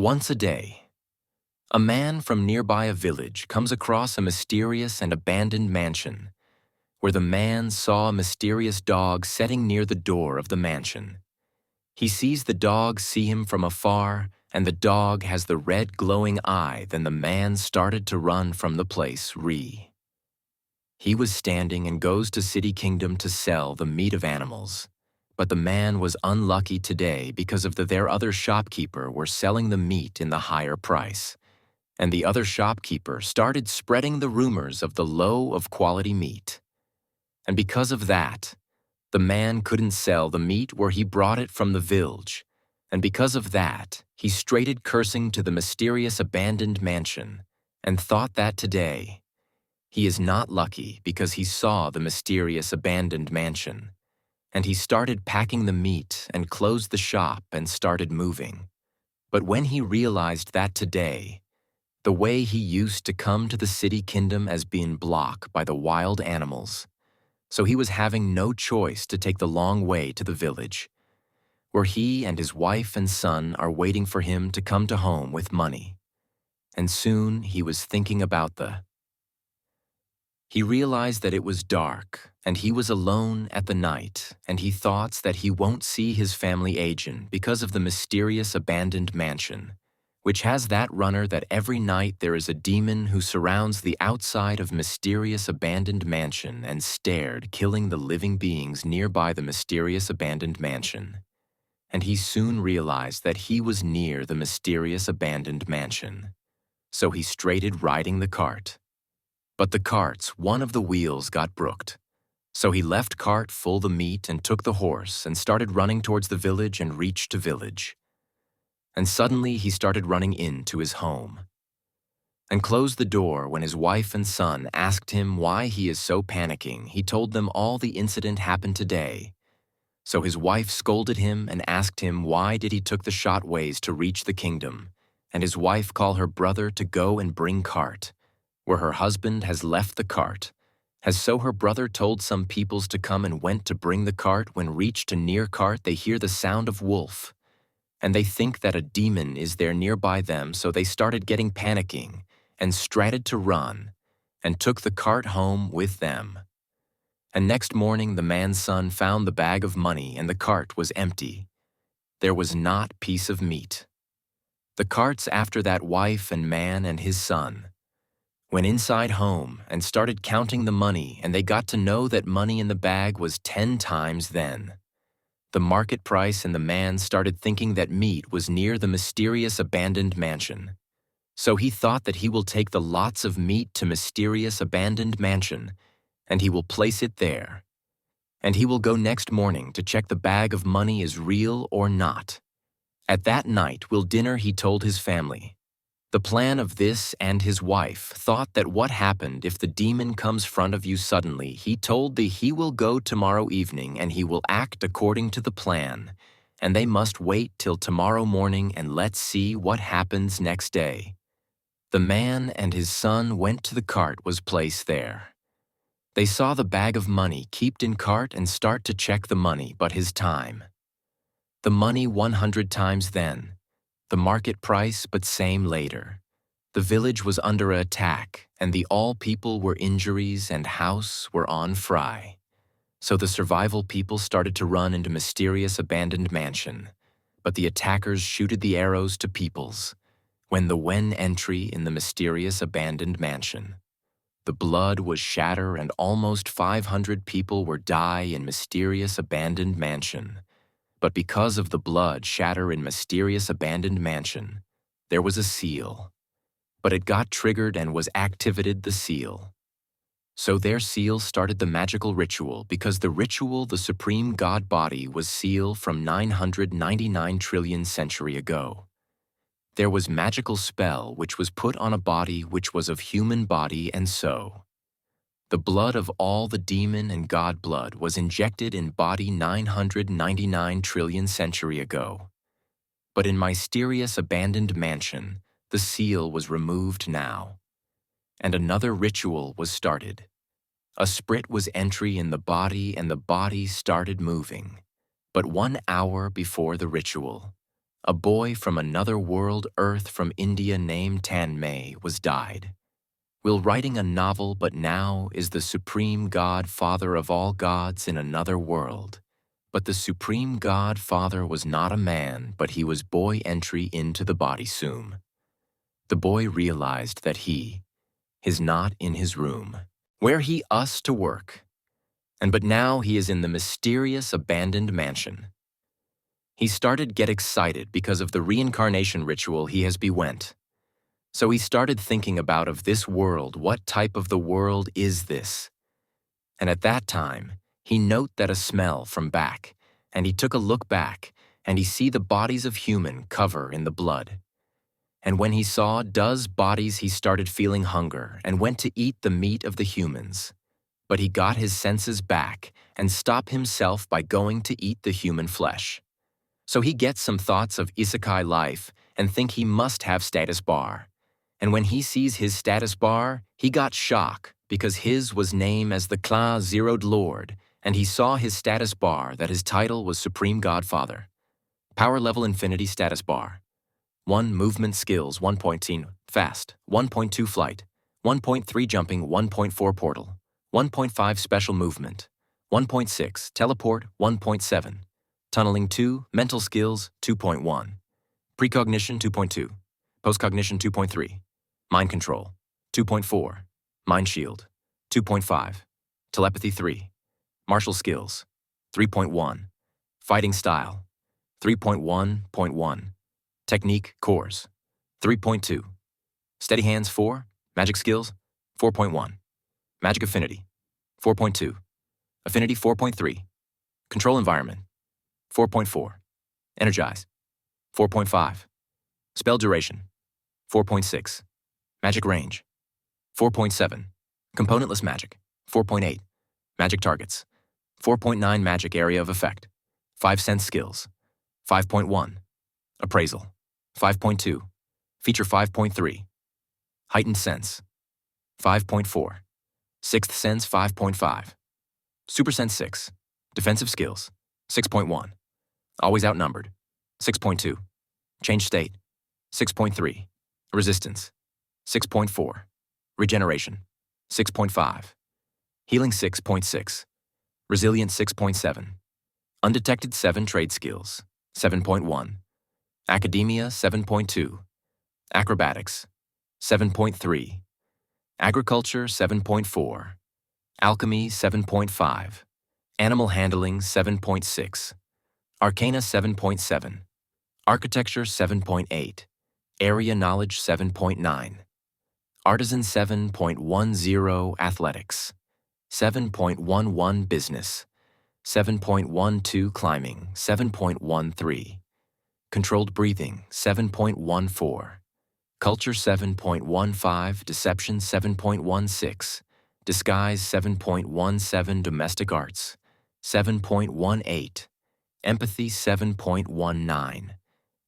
Once a day, a man from nearby a village comes across a mysterious and abandoned mansion, where the man saw a mysterious dog sitting near the door of the mansion. He sees the dog see him from afar, and the dog has the red glowing eye. Then the man started to run from the place. He was standing and goes to City Kingdom to sell the meat of animals. But the man was unlucky today because of their other shopkeeper were selling the meat in the higher price. And the other shopkeeper started spreading the rumors of the low of quality meat. And because of that, the man couldn't sell the meat where he brought it from the village. And because of that, he straighted cursing to the mysterious abandoned mansion and thought that today, he is not lucky because he saw the mysterious abandoned mansion. And he started packing the meat and closed the shop and started moving. But when he realized that today, the way he used to come to the City Kingdom as being blocked by the wild animals, so he was having no choice to take the long way to the village, where he and his wife and son are waiting for him to come to home with money. And soon he was thinking about He realized that it was dark, and he was alone at the night, and he thought that he won't see his family aging because of the mysterious abandoned mansion, which has that runner that every night there is a demon who surrounds the outside of mysterious abandoned mansion and stared, killing the living beings nearby the mysterious abandoned mansion. And he soon realized that he was near the mysterious abandoned mansion. So he straighted riding the cart. But the cart's one of the wheels got brooked. So he left cart full the meat and took the horse and started running towards the village and reached the village. And suddenly he started running into his home and closed the door. When his wife and son asked him why he is so panicking, he told them all the incident happened today. So his wife scolded him and asked him why did he took the short ways to reach the kingdom, and his wife called her brother to go and bring cart, where her husband has left the cart. So her brother told some peoples to come and went to bring the cart. When reached a near cart, they hear the sound of wolf, and they think that a demon is there nearby them, so they started getting panicking and started to run and took the cart home with them. And next morning the man's son found the bag of money and the cart was empty. There was not piece of meat. The carts after that wife and man and his son went inside home and started counting the money, and they got to know that money in the bag was 10 times then the market price, and the man started thinking that meat was near the mysterious abandoned mansion. So he thought that he will take the lots of meat to mysterious abandoned mansion, and he will place it there. And he will go next morning to check the bag of money is real or not. At that night will dinner, he told his family. The plan of this, and his wife thought that what happened if the demon comes front of you suddenly. He told he will go tomorrow evening and he will act according to the plan, and they must wait till tomorrow morning and let's see what happens next day. The man and his son went to the cart was placed there. They saw the bag of money kept in cart and start to check the money, but his time. The money 100 times then. The market price, but same later. The village was under attack, and the all people were injuries and house were on fry. So the survival people started to run into mysterious abandoned mansion, but the attackers shooted the arrows to peoples. When entry in the mysterious abandoned mansion, the blood was shatter and almost 500 people were die in mysterious abandoned mansion. But because of the blood shatter in mysterious abandoned mansion, there was a seal. But it got triggered and was activated the seal. So their seal started the magical ritual, because the ritual the supreme god body was seal from 999 trillion century ago. There was magical spell which was put on a body which was of human body, and so the blood of all the demon and god blood was injected in body 999 trillion century ago. But in mysterious abandoned mansion, the seal was removed now, and another ritual was started. A sprit was entry in the body, and the body started moving. But 1 hour before the ritual, A boy from another world, Earth from India, named Tanmay, was died. Will writing a novel, but now is the supreme God, father of all gods in another world. But the supreme God, father was not a man, but he was boy entry into the body soom. The boy realized that he is not in his room, where he us to work, and but now he is in the mysterious abandoned mansion. He started get excited because of the reincarnation ritual he has bewent. So he started thinking about of this world, what type of the world is this? And at that time, he note that a smell from back, and he took a look back, and he see the bodies of human cover in the blood. And when he saw does bodies, he started feeling hunger and went to eat the meat of the humans. But he got his senses back and stopped himself by going to eat the human flesh. So he gets some thoughts of isekai life and think he must have status bar. And when he sees his status bar, he got shock because his was name as the Claw Zeroed Lord, and he saw his status bar that his title was Supreme Godfather. Power level infinity status bar. 1 movement skills 1.10 fast, 1.2 flight, 1.3 jumping, 1.4 portal, 1.5 special movement, 1.6 teleport, 1.7 tunneling 2 mental skills 2.1 precognition 2.2 postcognition 2.3 mind control 2.4 mind shield 2.5 telepathy 3 martial skills 3.1 fighting style 3.1.1 technique cores 3.2 steady hands 4 magic skills 4.1 magic affinity 4.2 affinity 4.3 control environment 4.4 energize 4.5 spell duration 4.6 magic range 4.7 componentless magic 4.8 magic targets 4.9 magic area of effect 5 sense skills 5.1 appraisal 5.2 feature 5.3 heightened sense 5.4 sixth sense 5.5 super sense 6 defensive skills 6.1 always outnumbered 6.2 change state 6.3 resistance 6.4 regeneration 6.5 healing 6.6 resilient 6.7 undetected 7 trade skills 7.1 academia 7.2 acrobatics 7.3 agriculture 7.4 alchemy 7.5 animal handling 7.6 arcana 7.7 architecture 7.8 area knowledge 7.9 artisan 7.10 athletics 7.11 business 7.12 climbing 7.13 controlled breathing 7.14 culture 7.15 deception 7.16 disguise 7.17 domestic arts 7.18 empathy 7.19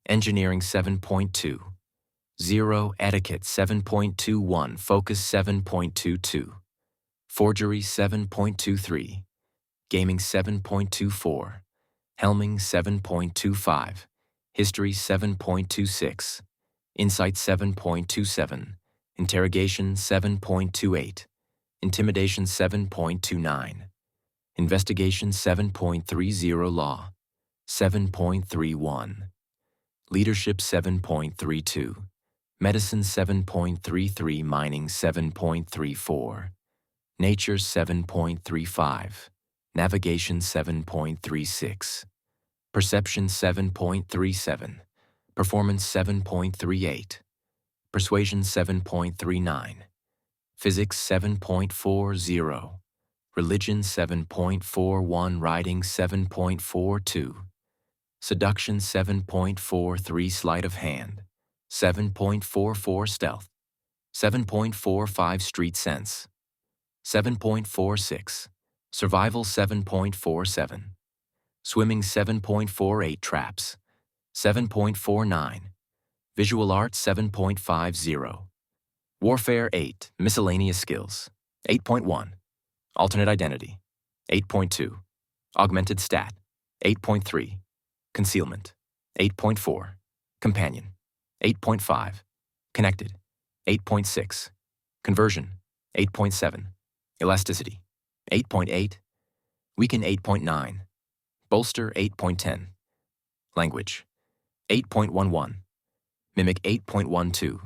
engineering 7.2 0 etiquette 7.21 focus 7.22 forgery 7.23 gaming 7.24 helming 7.25 history 7.26 insight 7.27 interrogation 7.28 intimidation 7.29 investigation 7.30 law 7.31 leadership 7.32 medicine 7.33 mining 7.34 nature 7.35 navigation 7.36 perception 7.37 performance 7.38 persuasion 7.39 physics 7.40 religion 7.41 writing 7.42 seduction 7.43 sleight of hand 7.44 stealth 7.45 street sense 7.46 survival 7.47 swimming 7.48 traps 7.49 visual arts 7.50 warfare 8 miscellaneous skills 8.1 alternate identity 8.2 augmented stat 8.3 concealment 8.4 Companion, 8.5. Connected, 8.6. Conversion, 8.7. Elasticity, 8.8. Weaken, 8.9. Bolster, 8.10. Language, 8.11. Mimic, 8.12.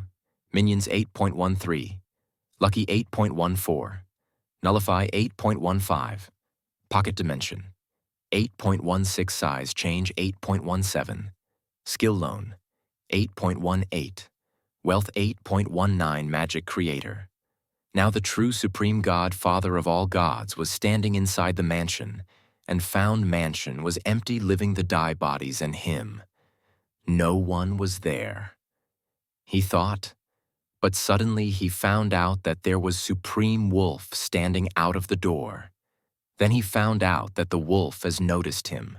Minions, 8.13. Lucky, 8.14. Nullify, 8.15. Pocket dimension, 8.16. Size change, 8.17. Skill loan, 8.18. Wealth, 8.19. Magic creator. Now the true supreme God, Father of all gods, was standing inside the mansion, and found mansion was empty, living the die bodies and him. No one was there. He thought, but suddenly he found out that there was Supreme Wolf standing out of the door. Then he found out that the wolf has noticed him.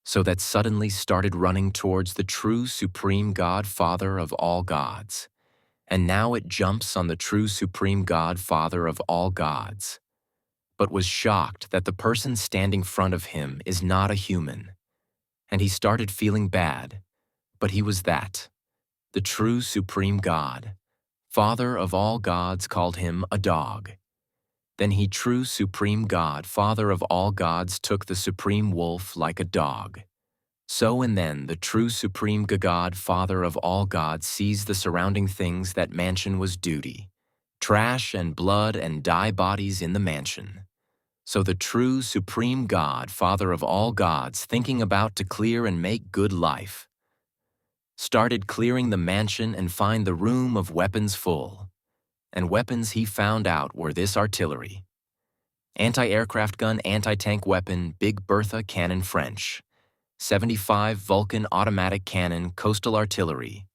So that suddenly started running towards the true supreme God, Father of all gods. And now it jumps on the true supreme God, Father of all gods. But was shocked that the person standing front of him is not a human. And he started feeling bad, but he was that. The true supreme God, Father of all gods, called him a dog. Then he, true supreme God, Father of all gods, took the supreme wolf like a dog. So and then the true supreme God, Father of all gods, sees the surrounding things that mansion was duty. Trash and blood and die bodies in the mansion. So the true supreme God, Father of all gods, thinking about to clear and make good life, started clearing the mansion and find the room of weapons full. And weapons he found out were this: artillery, anti-aircraft gun, anti-tank weapon, Big Bertha cannon French, 75 Vulcan automatic cannon, coastal artillery,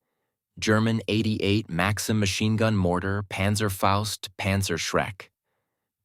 German 88 Maxim machine gun mortar, Panzerfaust, Panzer Schreck,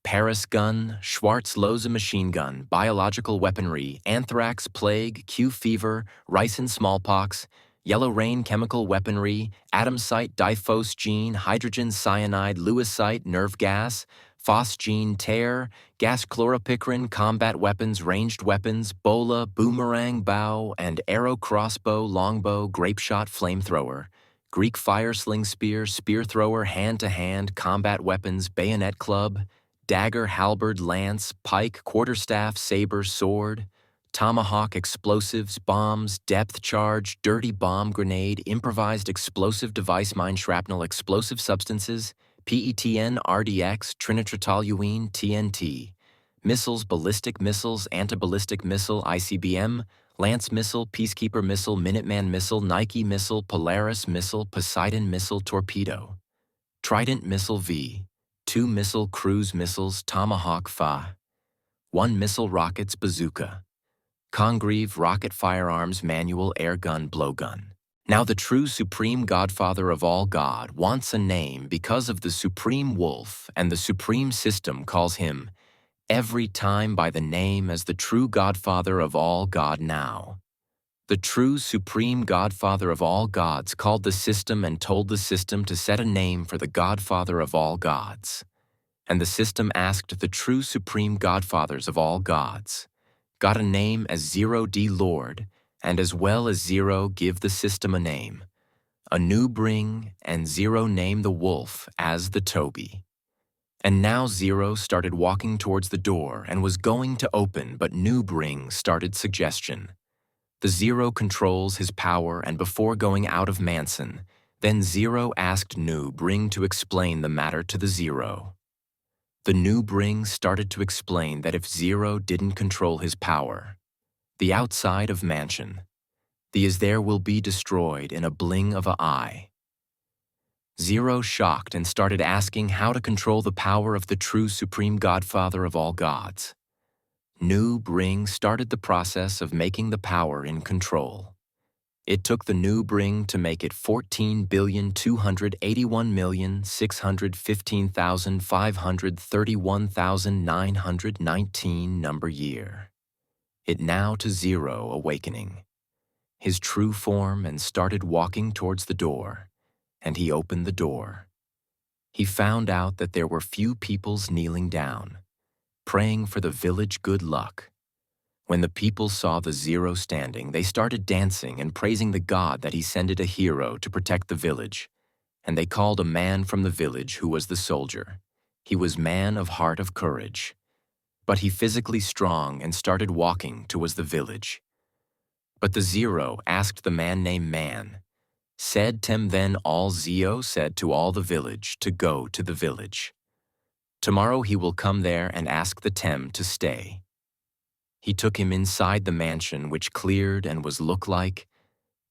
Paris gun, Schwarz Lose machine gun, biological weaponry, anthrax, plague, Q fever, ricin smallpox, yellow rain chemical weaponry, atomsite, diphosgene, hydrogen cyanide, lewisite, nerve gas, phosgene, tear, gas chloropicrin, combat weapons, ranged weapons, bola, boomerang, bow, and arrow, crossbow, longbow, grapeshot, flamethrower, Greek fire sling spear, spear thrower, hand-to-hand, combat weapons, bayonet club, dagger, halberd, lance, pike, quarterstaff, saber, sword, tomahawk, explosives, bombs, depth charge, dirty bomb, grenade, improvised explosive device, mine, shrapnel, explosive substances, PETN, RDX, trinitrotoluene, TNT, missiles, ballistic missiles, anti-ballistic missile, ICBM, Lance missile, Peacekeeper missile, Minuteman missile, Nike missile, Polaris missile, Poseidon missile, torpedo, Trident missile V, 2 missile cruise missiles, Tomahawk FA, 1 missile rockets, bazooka, Congreve rocket firearms, manual air gun, blowgun. Now the true supreme Godfather of all God wants a name because of the supreme wolf, and the supreme system calls him every time by the name as the true Godfather of all God. Now the true supreme Godfather of all gods called the system and told the system to set a name for the Godfather of all gods. And the system asked the true supreme Godfathers of all gods, got a name as 0D Lord, and as well as 0 give the system a name, a new bring, and 0 name the wolf as the Toby. And now 0 started walking towards the door and was going to open, but new bring started suggestion. The 0 controls his power, and before going out of Manson, then 0 asked new bring to explain the matter to the 0. The new bring started to explain that if 0 didn't control his power, the outside of mansion, the is there will be destroyed in a bling of a eye. 0 shocked and started asking how to control the power of the true supreme Godfather of all gods. New bring started the process of making the power in control. It took the new bring to make it 14,281,615,531,919 number year. It now to 0 awakening his true form and started walking towards the door, and he opened the door. He found out that there were few peoples kneeling down, praying for the village good luck. When the people saw the Zero standing, they started dancing and praising the god that he sended a hero to protect the village. And they called a man from the village who was the soldier. He was man of heart of courage. But he physically strong and started walking towards the village. But the Zero asked the man named Man, said Tem then all Zio said to all the village to go to the village. Tomorrow he will come there and ask the Tem to stay. He took him inside the mansion which cleared and was look like.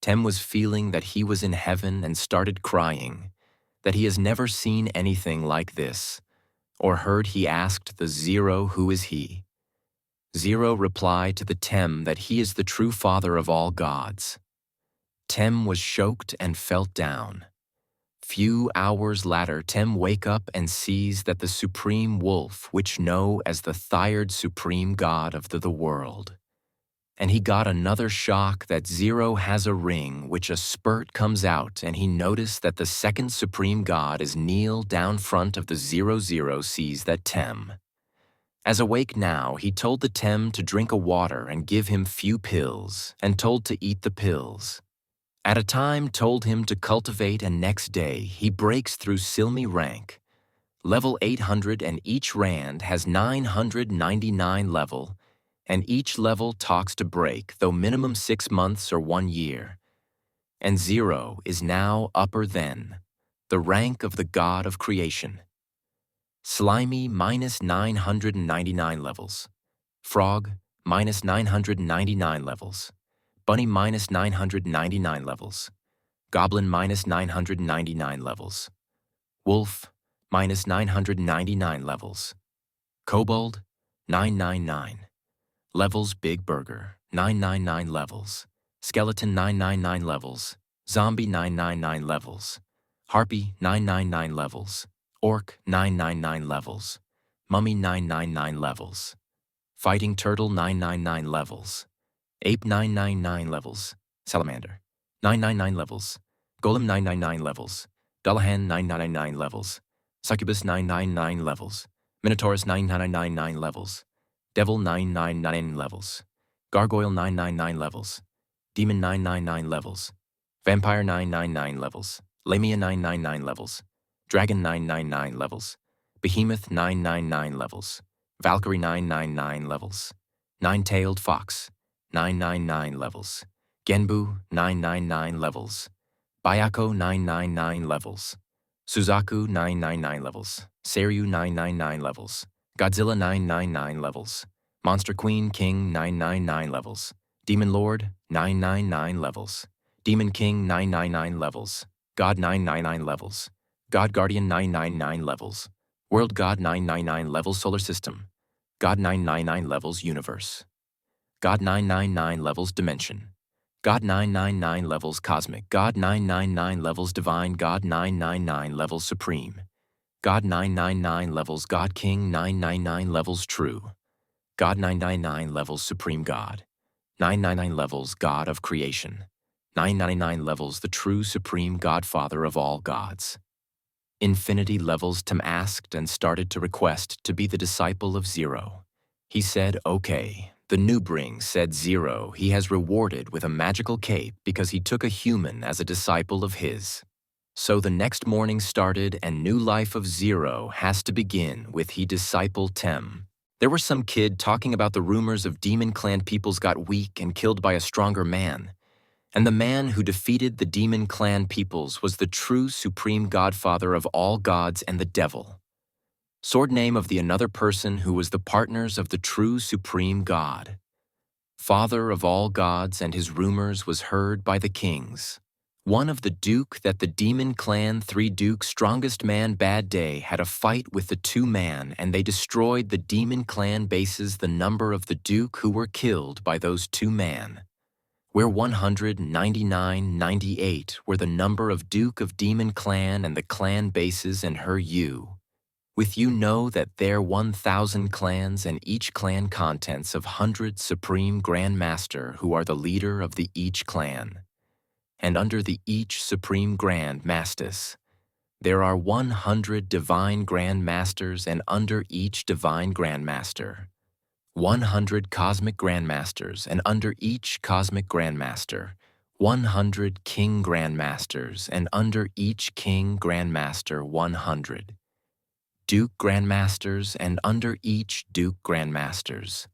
Tem was feeling that he was in heaven and started crying, that he has never seen anything like this, or heard he asked the Zero who is he. Zero replied to the Tem that he is the true father of all gods. Tem was choked and felt down. Few hours later, Tem wake up and sees that the supreme wolf, which know as the thired supreme god of the world. And he got another shock that Zero has a ring which a spurt comes out, and he noticed that the second supreme god is kneel down front of the Zero sees that Tem. As awake now, he told the Tem to drink a water and give him few pills, and told to eat the pills. At a time told him to cultivate, and next day he breaks through Silmi rank. Level 800, and each Rand has 999 level, and each level talks to break, though minimum 6 months or 1 year. And Zero is now upper than the rank of the god of creation. Slimy minus 999 levels. Frog minus 999 levels. Bunny minus 999 levels. Goblin minus 999 levels. Wolf minus 999 levels. Kobold 999. Levels Big Burger 999 levels. Skeleton 999 levels. Zombie 999 levels. Harpy 999 levels. Orc 999 levels. Mummy 999 levels. Fighting Turtle 999 levels. Ape 999 levels. Salamander 999 levels. Golem 999 levels. Dullahan 999 levels. Succubus 999 levels. Minotaurus 999 levels. Devil 999 levels. Gargoyle 999 levels. Demon 999 levels. Vampire 999 levels. Lamia 999 levels. Dragon 999 levels. Behemoth 999 levels. Valkyrie 999 levels. Nine-tailed Fox 999 levels. Genbu 999 levels. Bayako 999 levels. Suzaku 999 levels. Seiryu 999 levels. Godzilla 999 levels. Monster Queen King 999 levels. Demon Lord 999 levels. Demon King 999 levels. God 999 levels. God Guardian 999 levels. World God 999 levels Solar System. God 999 levels Universe. God 999 levels Dimension. God 999 levels Cosmic. God 999 levels Divine. God 999 levels Supreme. God 999 levels God King. 999 levels True. God 999 levels Supreme God. 999 levels God of Creation. 999 levels the true Supreme Godfather of all gods. Infinity levels Tem asked and started to request to be the disciple of Zero. He said, okay. The Newbring said Zero he has rewarded with a magical cape because he took a human as a disciple of his. So the next morning started, and new life of Zero has to begin with he disciple Tem. There were some kid talking about the rumors of demon clan peoples got weak and killed by a stronger man. And the man who defeated the demon clan peoples was the true supreme godfather of all gods and the devil. Sword name of the another person who was the partners of the true supreme god. Father of all gods, and his rumors was heard by the kings. One of the duke that the demon clan 3 duke strongest man bad day had a fight with the 2 man, and they destroyed the demon clan bases. The number of the duke who were killed by those 2 man. Where 199-98 were the number of duke of demon clan and the clan bases, and her you. With you know that there 1,000 clans, and each clan contents of 100 supreme grand master who are the leader of the each clan. And under the each supreme grand mastis, there are 100 divine grand masters, and under each divine grand master, 100 cosmic grandmasters, and under each cosmic grandmaster, 100 king grandmasters, and under each king grandmaster 100 duke grandmasters, and under each duke grandmasters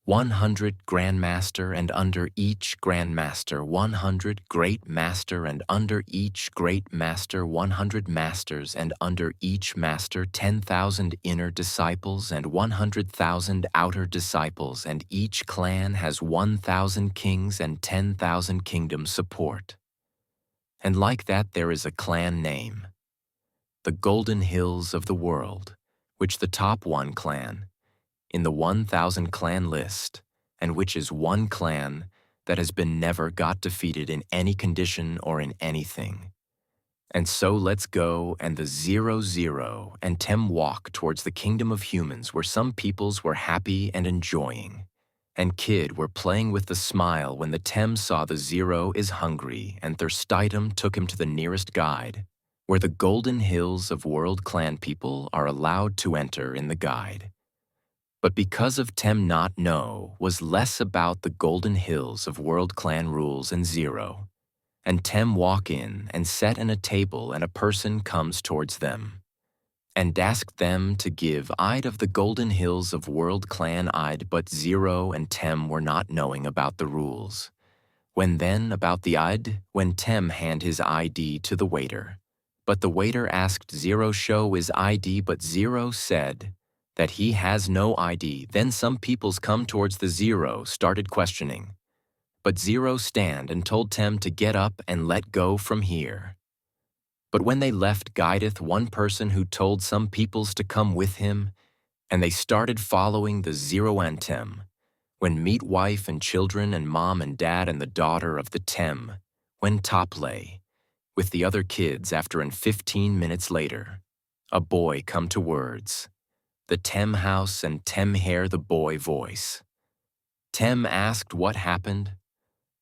100 grandmaster, and under each grandmaster 100 great master, and under each great master 100 masters, and under each master 10,000 inner disciples and 100,000 outer disciples, and each clan has 1,000 kings and 10,000 kingdoms support. And like that there is a clan name, the Golden Hills of the World, which the top one clan, in the 1,000 clan list, and which is one clan that has been never got defeated in any condition or in anything. And so let's go and the 00 and Tem walk towards the kingdom of humans where some peoples were happy and enjoying. And Kid were playing with the smile when the Tem saw the 0 is hungry and Thirstitem took him to the nearest guide, where the Golden Hills of World Clan people are allowed to enter in the guide. But because of Tem not know was less about the Golden Hills of World Clan rules and 0. And Tem walk in and set in a table and a person comes towards them. And ask them to give Id of the Golden Hills of World Clan Id, but 0 and Tem were not knowing about the rules. When then about the Id, when Tem hand his ID to the waiter. But the waiter asked 0 show his ID, but 0 said that he has no ID. Then some peoples come towards the 0 started questioning. But 0 stand and told Tem to get up and let go from here. But when they left guideth one person who told some peoples to come with him, and they started following the 0 and Tem, when meet wife and children and mom and dad and the daughter of the Tem, when top lay, with the other kids after and 15 minutes later, a boy come to words. The Tem house and Tem hair the boy voice. Tem asked what happened.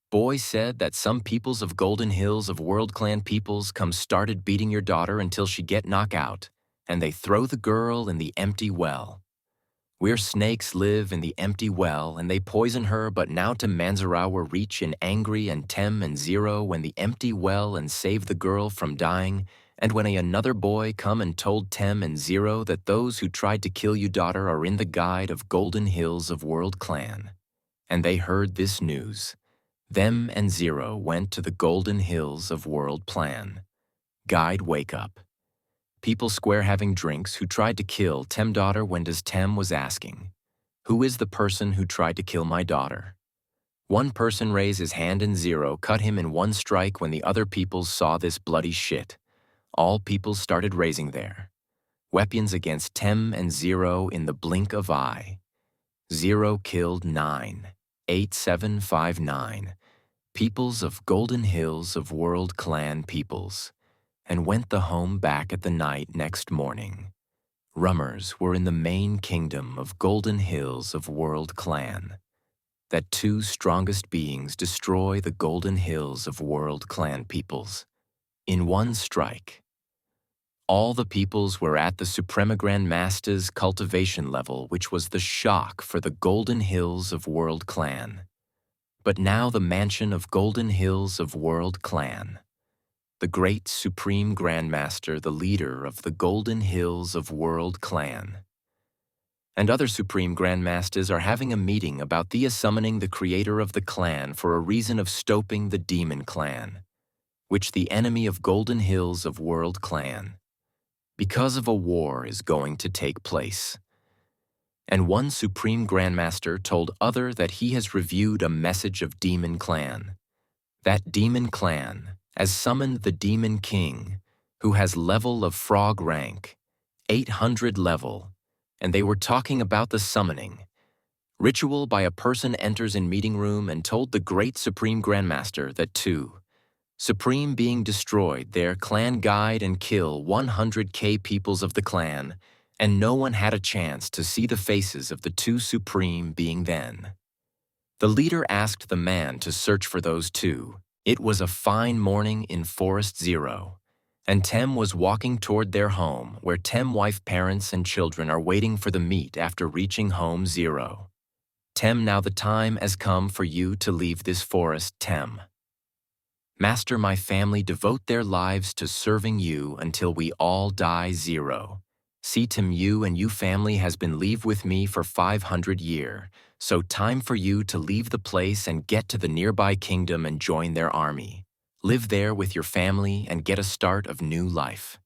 Boy said that some peoples of Golden Hills of World Clan peoples come started beating your daughter until she get knock out, and they throw the girl in the empty well. Where snakes live in the empty well, and they poison her, but now to Manzarawa reach in angry and Tem and 0 when the empty well and save the girl from dying, and when another boy come and told Tem and 0 that those who tried to kill you daughter are in the guide of Golden Hills of World Clan. And they heard this news. Them and 0 went to the Golden Hills of World Plan. Guide wake up. People square having drinks who tried to kill Tem daughter when does Tem was asking, who is the person who tried to kill my daughter? One person raised his hand and 0 cut him in one strike when the other peoples saw this bloody shit. All peoples started raising their weapons against Tem and 0 in the blink of eye. 0 killed 9, 8759 peoples of Golden Hills of World Clan peoples, and went the home back at the night next morning. Rummers were in the main kingdom of Golden Hills of World Clan. That two strongest beings destroy the Golden Hills of World Clan peoples. In one strike. All the peoples were at the Suprema Grand Master's cultivation level, which was the shock for the Golden Hills of World Clan. But now the mansion of Golden Hills of World Clan. The great Supreme Grandmaster, the leader of the Golden Hills of World Clan. And other Supreme Grandmasters are having a meeting about Thea summoning the creator of the clan for a reason of stopping the Demon Clan, which the enemy of Golden Hills of World Clan. Because of a war is going to take place. And one Supreme Grandmaster told other that he has reviewed a message of Demon Clan. That Demon Clan has summoned the Demon King, who has level of frog rank, 800 level, and they were talking about the summoning. Ritual by a person enters in meeting room and told the great Supreme Grandmaster that two Supreme being destroyed their clan guide and kill 100k peoples of the clan, and no one had a chance to see the faces of the two Supreme being then. The leader asked the man to search for those two. It was a fine morning in Forest 0, and Tem was walking toward their home where Tem wife parents and children are waiting for the meet after reaching home 0. Tem, now the time has come for you to leave this forest, Tem. Master, my family devote their lives to serving you until we all die zero. See, Tim, you and you family has been leave with me for 500 year, so time for you to leave the place and get to the nearby kingdom and join their army. Live there with your family and get a start of new life.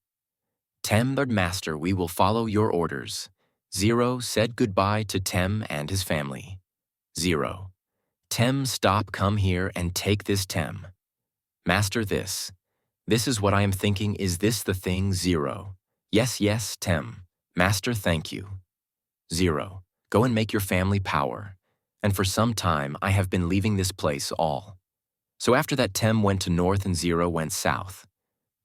Tem, Lord Master, we will follow your orders. Zero said goodbye to Tem and his family. Zero. Tem, stop, come here and take this, Tem. Master, this. This is what I am thinking. Is this the thing? Zero. Yes, yes, Tem. Master, thank you. Zero. Go and make your family power. And for some time I have been leaving this place all. So after that, Tem went to north and Zero went south.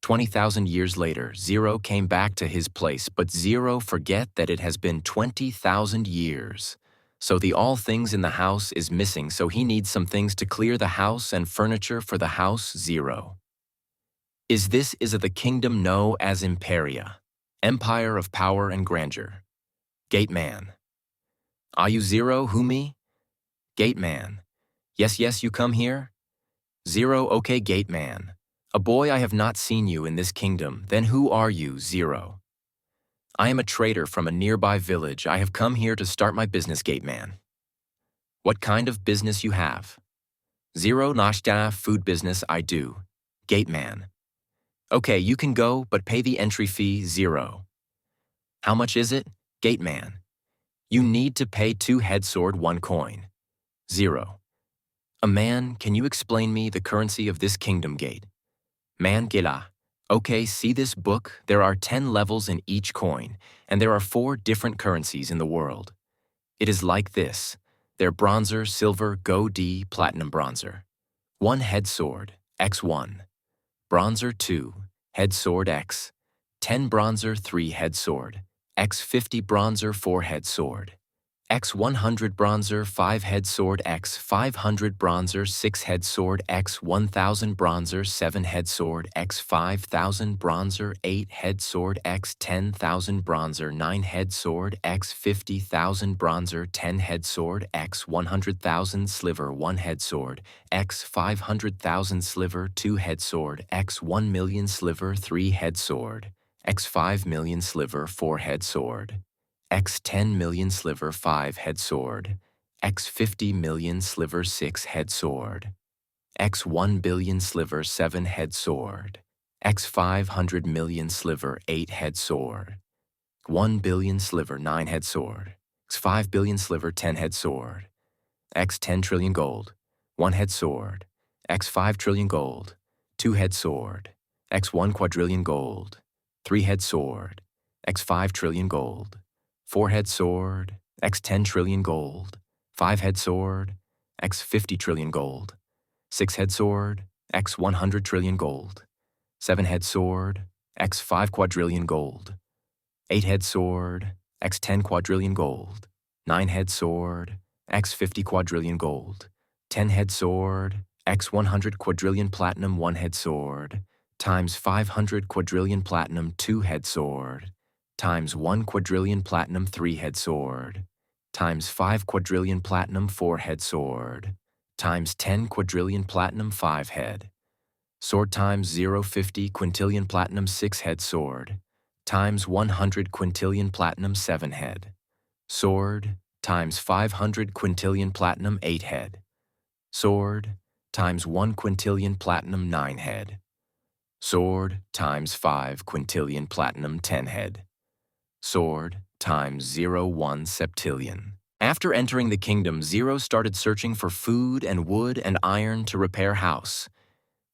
20,000 years later, Zero came back to his place, but Zero forget that it has been 20,000 years. So the all things in the house is missing, so he needs some things to clear the house and furniture for the house. Zero. Is the kingdom know as Imperia, empire of power and grandeur. Gate man. Are you Zero, who me? Gate man. Yes, yes, you come here? Zero, okay, gate man. A boy, I have not seen you in this kingdom. Then who are you, Zero? I am a trader from a nearby village. I have come here to start my business, gate man. What kind of business you have? Zero, nashta, food business I do. Gate man. Okay, you can go, but pay the entry fee. Zero. How much is it? Gate man. You need to pay 2 head sword 1 coin. Zero. A man, can you explain me the currency of this kingdom, gate? Man, gela. Okay, see this book? There are 10 levels in each coin, and there are 4 different currencies in the world. It is like this. They're bronzer, silver, gold, platinum bronzer. 1 head sword, X1. Bronzer 2, head sword X. 10 bronzer 3 head sword, X50 bronzer 4 head sword. X100 bronzer 5 head sword, X500 bronzer 6 head sword, X1000 bronzer 7 head sword, X5000 bronzer 8 head sword, X10000 bronzer 9 head sword, X50,000 bronzer 10 head sword, X100,000 sliver 1 head sword, X500,000 sliver 2 head sword, X1,000,000 sliver 3 head sword, X5,000,000 sliver 4 head sword. X10,000,000 sliver 5 head sword, X50,000,000 sliver 6 head sword, X1,000,000,000 sliver 7 head sword, X500,000,000 sliver 8 head sword, 1,000,000,000 sliver 9 head sword, X5,000,000,000 sliver 10 head sword, X10 trillion gold, 1 head sword, X5 trillion gold, 2 head sword, X1 quadrillion gold, 3 head sword, X5 trillion gold, 4 head sword, X10 trillion gold, 5 head sword, X50 trillion gold, 6 head sword, X100 trillion gold, 7 head sword, X5 quadrillion gold, 8 head sword, X10 quadrillion gold, 9 head sword, X50 quadrillion gold, 10 head sword, X100 quadrillion platinum 1 head sword, times 500 quadrillion platinum 2 head sword, times 1 quadrillion platinum 3 head sword, times 5 quadrillion platinum 4 head sword, times 10 quadrillion platinum 5 head, sword times 050 quintillion platinum 6 head sword, times 100 quintillion platinum 7 head, sword times 500 quintillion platinum 8 head, sword times 1 quintillion platinum 9 head, sword times 5 quintillion platinum 10 head, sword times 1 septillion. After entering the kingdom, Zero started searching for food and wood and iron to repair house,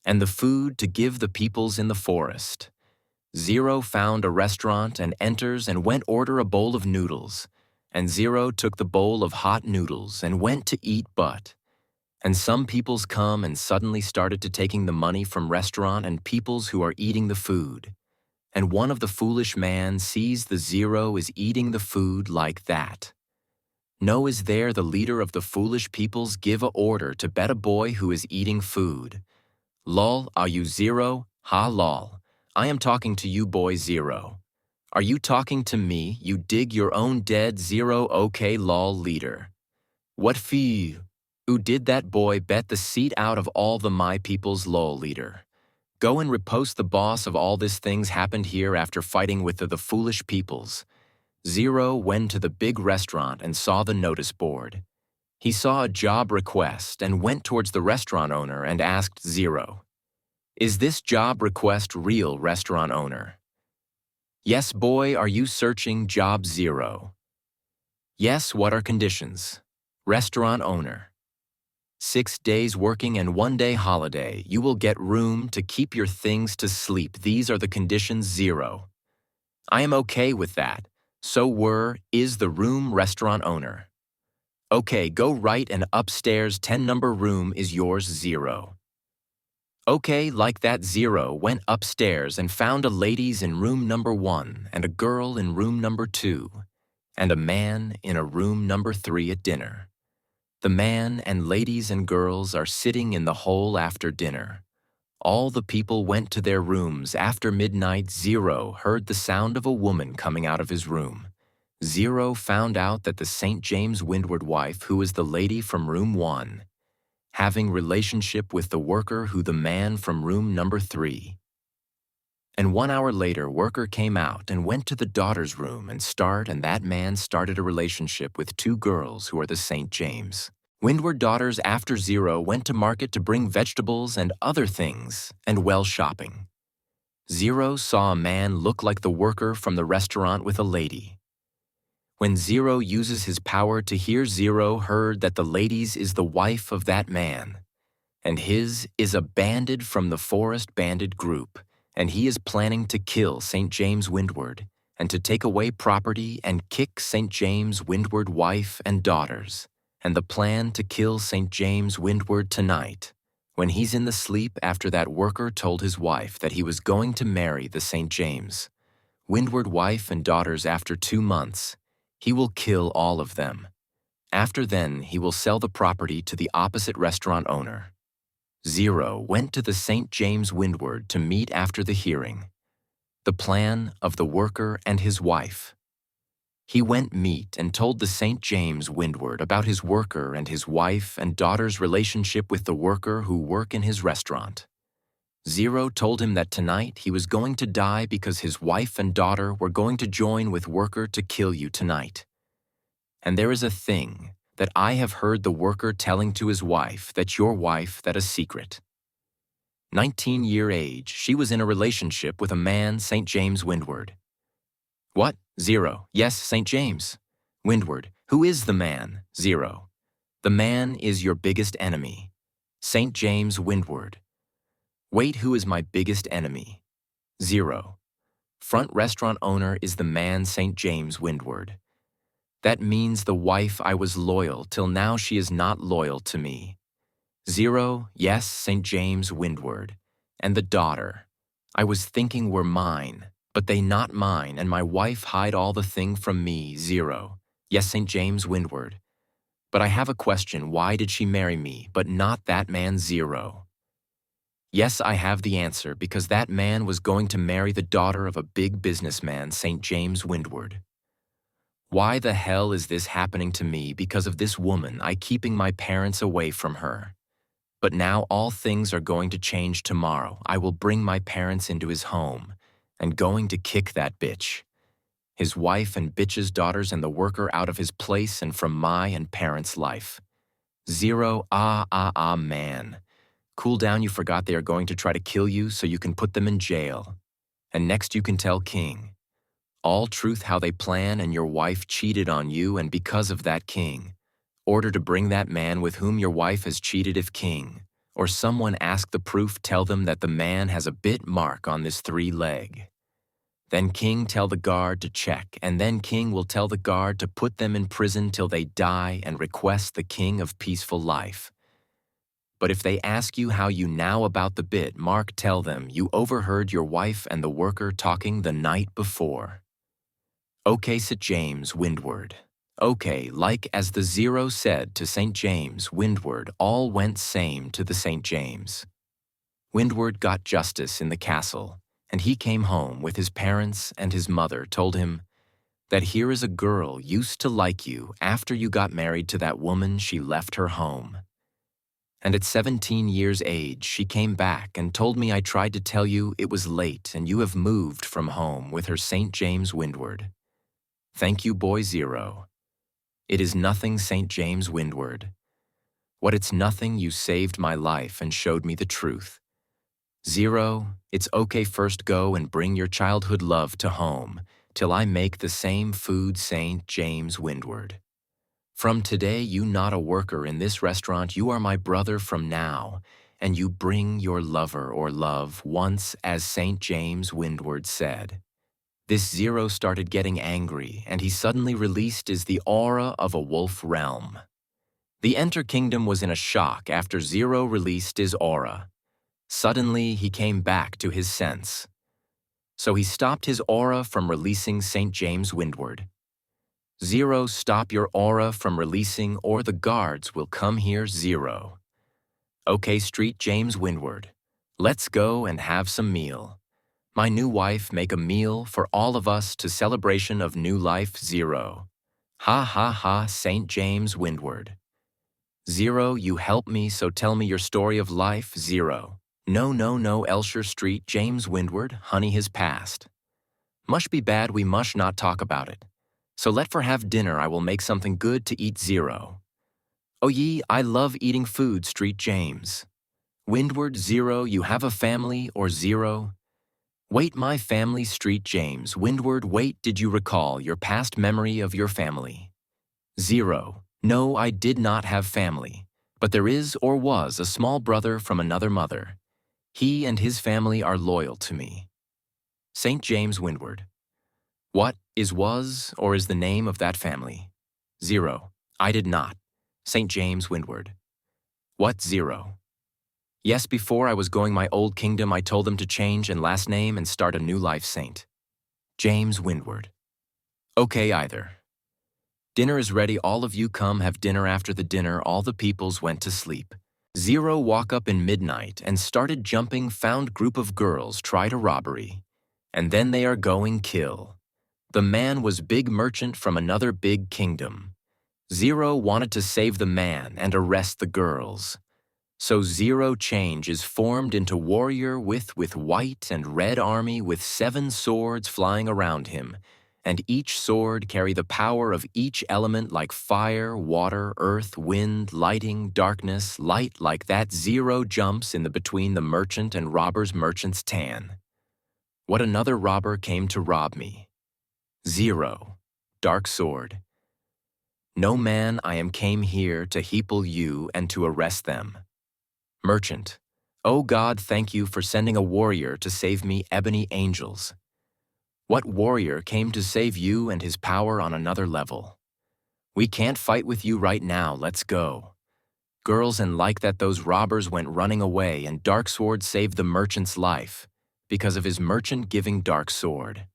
and the food to give the peoples in the forest. Zero found a restaurant and enters and went order a bowl of noodles, and Zero took the bowl of hot noodles and went to eat and some peoples come and suddenly started to taking the money from restaurant and peoples who are eating the food. And one of the foolish man sees the Zero is eating the food like that. No, is there the leader of the foolish peoples give a order to bet a boy who is eating food. Lol, are you Zero? Ha lol. I am talking to you, boy Zero. Are you talking to me? You dig your own dead Zero, okay lol leader. What fee? Who did that boy bet the seat out of all the my people's lol leader? Go and repost the boss of all this things happened here after fighting with the foolish peoples. Zero went to the big restaurant and saw the notice board. He saw a job request and went towards the restaurant owner and asked Zero, "Is this job request real, restaurant owner?" "Yes, boy, are you searching job Zero?" "Yes, what are conditions?" Restaurant owner: 6 days working and 1 day holiday. You will get room to keep your things to sleep. These are the conditions Zero. I am okay with that. So is the room, restaurant owner. Okay, go right and upstairs 10 number room is yours Zero. Okay, like that Zero went upstairs and found a ladies in room number 1 and a girl in room number 2 and a man in a room number 3 at dinner. The man and ladies and girls are sitting in the hole after dinner. All the people went to their rooms after midnight. Zero heard the sound of a woman coming out of his room. Zero found out that the St. James Windward wife, who is the lady from room 1, having relationship with the worker who the man from room number 3. And 1 hour later, worker came out and went to the daughter's room and that man started a relationship with 2 girls who are the St. James Windward daughters. After Zero went to market to bring vegetables and other things and shopping. Zero saw a man look like the worker from the restaurant with a lady. When Zero uses his power to hear, Zero heard that the lady's is the wife of that man, and his is a bandit from the forest bandit group, and he is planning to kill St. James Windward and to take away property and kick St. James Windward wife and daughters. And the plan to kill St. James Windward tonight, when he's in the sleep after that worker told his wife that he was going to marry the St. James Windward wife and daughters after 2 months, he will kill all of them. After then, he will sell the property to the opposite restaurant owner. Zero went to the St. James Windward to meet after the hearing. The plan of the worker and his wife. He went meet and told the St. James Windward about his worker and his wife and daughter's relationship with the worker who work in his restaurant. Zero told him that tonight he was going to die because his wife and daughter were going to join with worker to kill you tonight. And there is a thing that I have heard the worker telling to his wife that your wife that a secret. 19-year age, she was in a relationship with a man, St. James Windward. What? Zero. Yes, St. James Windward. Who is the man? Zero. The man is your biggest enemy. St. James Windward. Wait, who is my biggest enemy? Zero. Front restaurant owner is the man St. James Windward. That means the wife I was loyal till now she is not loyal to me. Zero. Yes, St. James Windward. And the daughter I was thinking were mine. But they not mine, and my wife hide all the thing from me. Zero. Yes, St. James Windward. But I have a question. Why did she marry me, but not that man? Zero. Yes, I have the answer, because that man was going to marry the daughter of a big businessman, St. James Windward. Why the hell is this happening to me? Because of this woman, I keeping my parents away from her. But now all things are going to change tomorrow. I will bring my parents into his home. And going to kick that bitch, his wife and bitch's daughters and the worker out of his place and from my and parents' life. Zero. Man. Cool down, you forgot they are going to try to kill you so you can put them in jail. And next you can tell King. All truth how they plan and your wife cheated on you and because of that King. Order to bring that man with whom your wife has cheated if King. Or someone ask the proof, tell them that the man has a bit mark on this 3 leg. Then King tell the guard to check, and then King will tell the guard to put them in prison till they die and request the King of peaceful life. But if they ask you how you know about the bit mark, tell them you overheard your wife and the worker talking the night before. Okay, St. James Windward. Okay, like as the Zero said to St. James Windward, all went same to the St. James. Windward got justice in the castle, and he came home with his parents and his mother told him, that here is a girl used to like you after you got married to that woman she left her home. And at 17 years age, she came back and told me I tried to tell you it was late and you have moved from home with her St. James windward. Thank you, boy zero. It is nothing, St. James windward. What it's nothing, you saved my life and showed me the truth. Zero, it's okay, first go and bring your childhood love to home, till I make the same food, St. James windward. From today, you not a worker in this restaurant, you are my brother from now, and you bring your lover or love once, as St. James windward said. This Zero started getting angry, and he suddenly released is the aura of a wolf realm. The Enter Kingdom was in a shock after Zero released his aura. Suddenly, he came back to his sense. So he stopped his aura from releasing St. James windward. Zero, stop your aura from releasing or the guards will come here, Zero. Okay, Street James windward. Let's go and have some meal. My new wife make a meal for all of us to celebration of new life, Zero. Ha ha ha, St. James windward. Zero, you help me, so tell me your story of life, Zero. No, Elsher Street, James windward, honey his past. Mush be bad, we mush not talk about it. So let for have dinner, I will make something good to eat, Zero. Oh ye, I love eating food, Street James. Windward, Zero, you have a family, or Zero? Wait, my family, Street James. Windward, wait, did you recall your past memory of your family? Zero, no, I did not have family, but there is or was a small brother from another mother. He and his family are loyal to me. St. James windward. What was, or is the name of that family? Zero, I did not. St. James windward. What, Zero? Yes, before I was going my old kingdom, I told them to change and last name and start a new life, St. James windward. Okay, either. Dinner is ready, all of you come have dinner. After the dinner, all the peoples went to sleep. Zero woke up in midnight and started jumping, found group of girls, tried a robbery. And then they are going kill. The man was big merchant from another big kingdom. Zero wanted to save the man and arrest the girls. So Zero change is formed into warrior with white and red army with 7 swords flying around him, and each sword carry the power of each element like fire, water, earth, wind, lighting, darkness, light like that. Zero jumps in the between the merchant and robber's merchant's tan. What another robber came to rob me. Zero, dark sword. No man, I am came here to heeple you and to arrest them. Merchant, oh God, thank you for sending a warrior to save me, ebony angels. What warrior came to save you and his power on another level? We can't fight with you right now, let's go. Girls, and like that those robbers went running away and dark sword saved the merchant's life because of his merchant giving dark sword.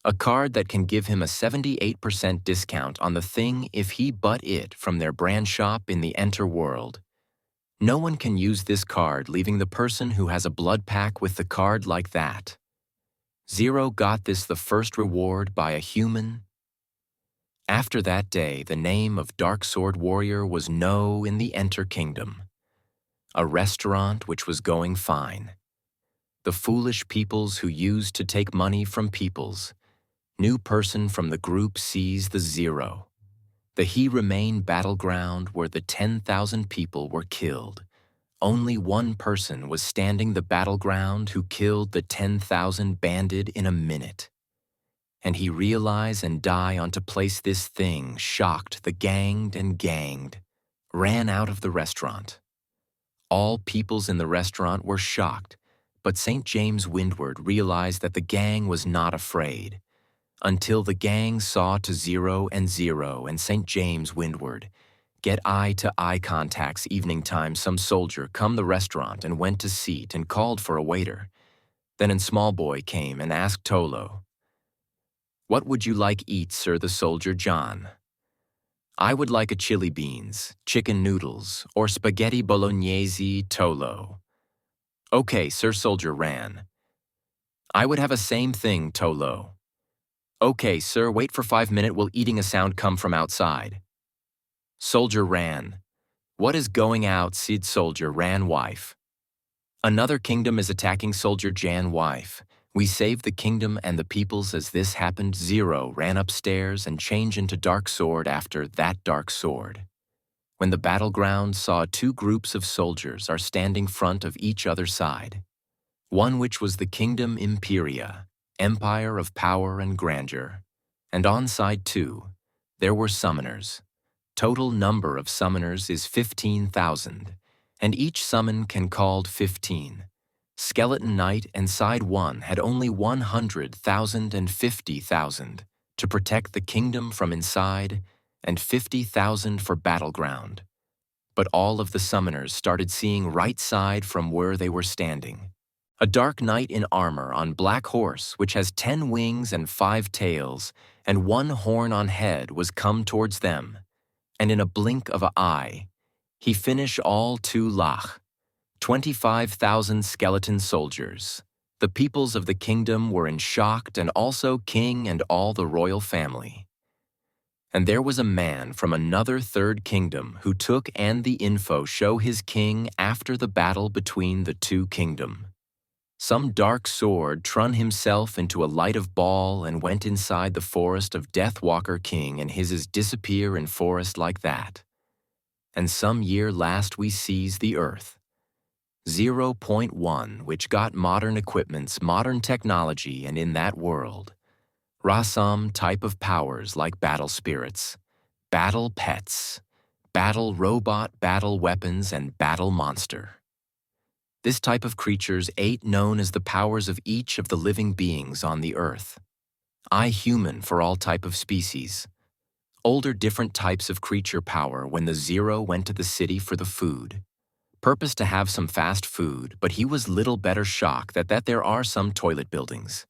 A card that can give him a 78% discount on the thing if he bought it from their brand shop in the Enter world. No one can use this card, leaving the person who has a blood pack with the card like that. Zero got this the first reward by a human. After that day, the name of Dark Sword Warrior was No in the Enter Kingdom. A restaurant which was going fine. The foolish peoples who used to take money from peoples. New person from the group sees the Zero. The He Remain battleground where the 10,000 people were killed. Only one person was standing the battleground who killed the 10,000 banded in a minute. And he realized and die on to place this thing, shocked, the ganged and ganged, ran out of the restaurant. All peoples in the restaurant were shocked, but St. James windward realized that the gang was not afraid. Until the gang saw to Zero and St. James windward. Get eye-to-eye contacts evening time, some soldier come the restaurant and went to seat and called for a waiter. Then a small boy came and asked Tolo, "What would you like eat, sir?" The soldier John. "I would like a chili beans, chicken noodles, or spaghetti bolognese." Tolo. "Okay, sir." Soldier ran. "I would have a same thing." Tolo. Okay, sir, wait for 5 minutes will eating a sound come from outside. Soldier ran. What is going out, Sid soldier ran wife. Another kingdom is attacking soldier Jan wife. We saved the kingdom and the peoples as this happened. Zero ran upstairs and changed into dark sword after that dark sword. When the battleground saw two groups of soldiers are standing front of each other's side. One which was the kingdom Imperia, empire of power and grandeur. And on side two, there were summoners. Total number of summoners is 15,000, and each summon can called 15. Skeleton Knight and side one had only 100,000 and 50,000 to protect the kingdom from inside, and 50,000 for battleground. But all of the summoners started seeing right side from where they were standing. A dark knight in armor on black horse, which has 10 wings and 5 tails, and 1 horn on head, was come towards them. And in a blink of an eye, he finished all 2 lach, 25,000 skeleton soldiers. The peoples of the kingdom were in shock, and also king and all the royal family. And there was a man from another third kingdom who took and the info show his king after the battle between the two kingdom. Some dark sword trun himself into a light of ball and went inside the forest of Deathwalker King, and his disappear in forest like that. And some year last we sees the earth. 0.1, which got modern equipments, modern technology, and in that world, Rasam type of powers like battle spirits, battle pets, battle robot, battle weapons, and battle monster. This type of creatures ain't known as the powers of each of the living beings on the earth. I human for all type of species. Older different types of creature power when the Zero went to the city for the food. Purpose to have some fast food, but he was little better shocked that there are some toilet buildings.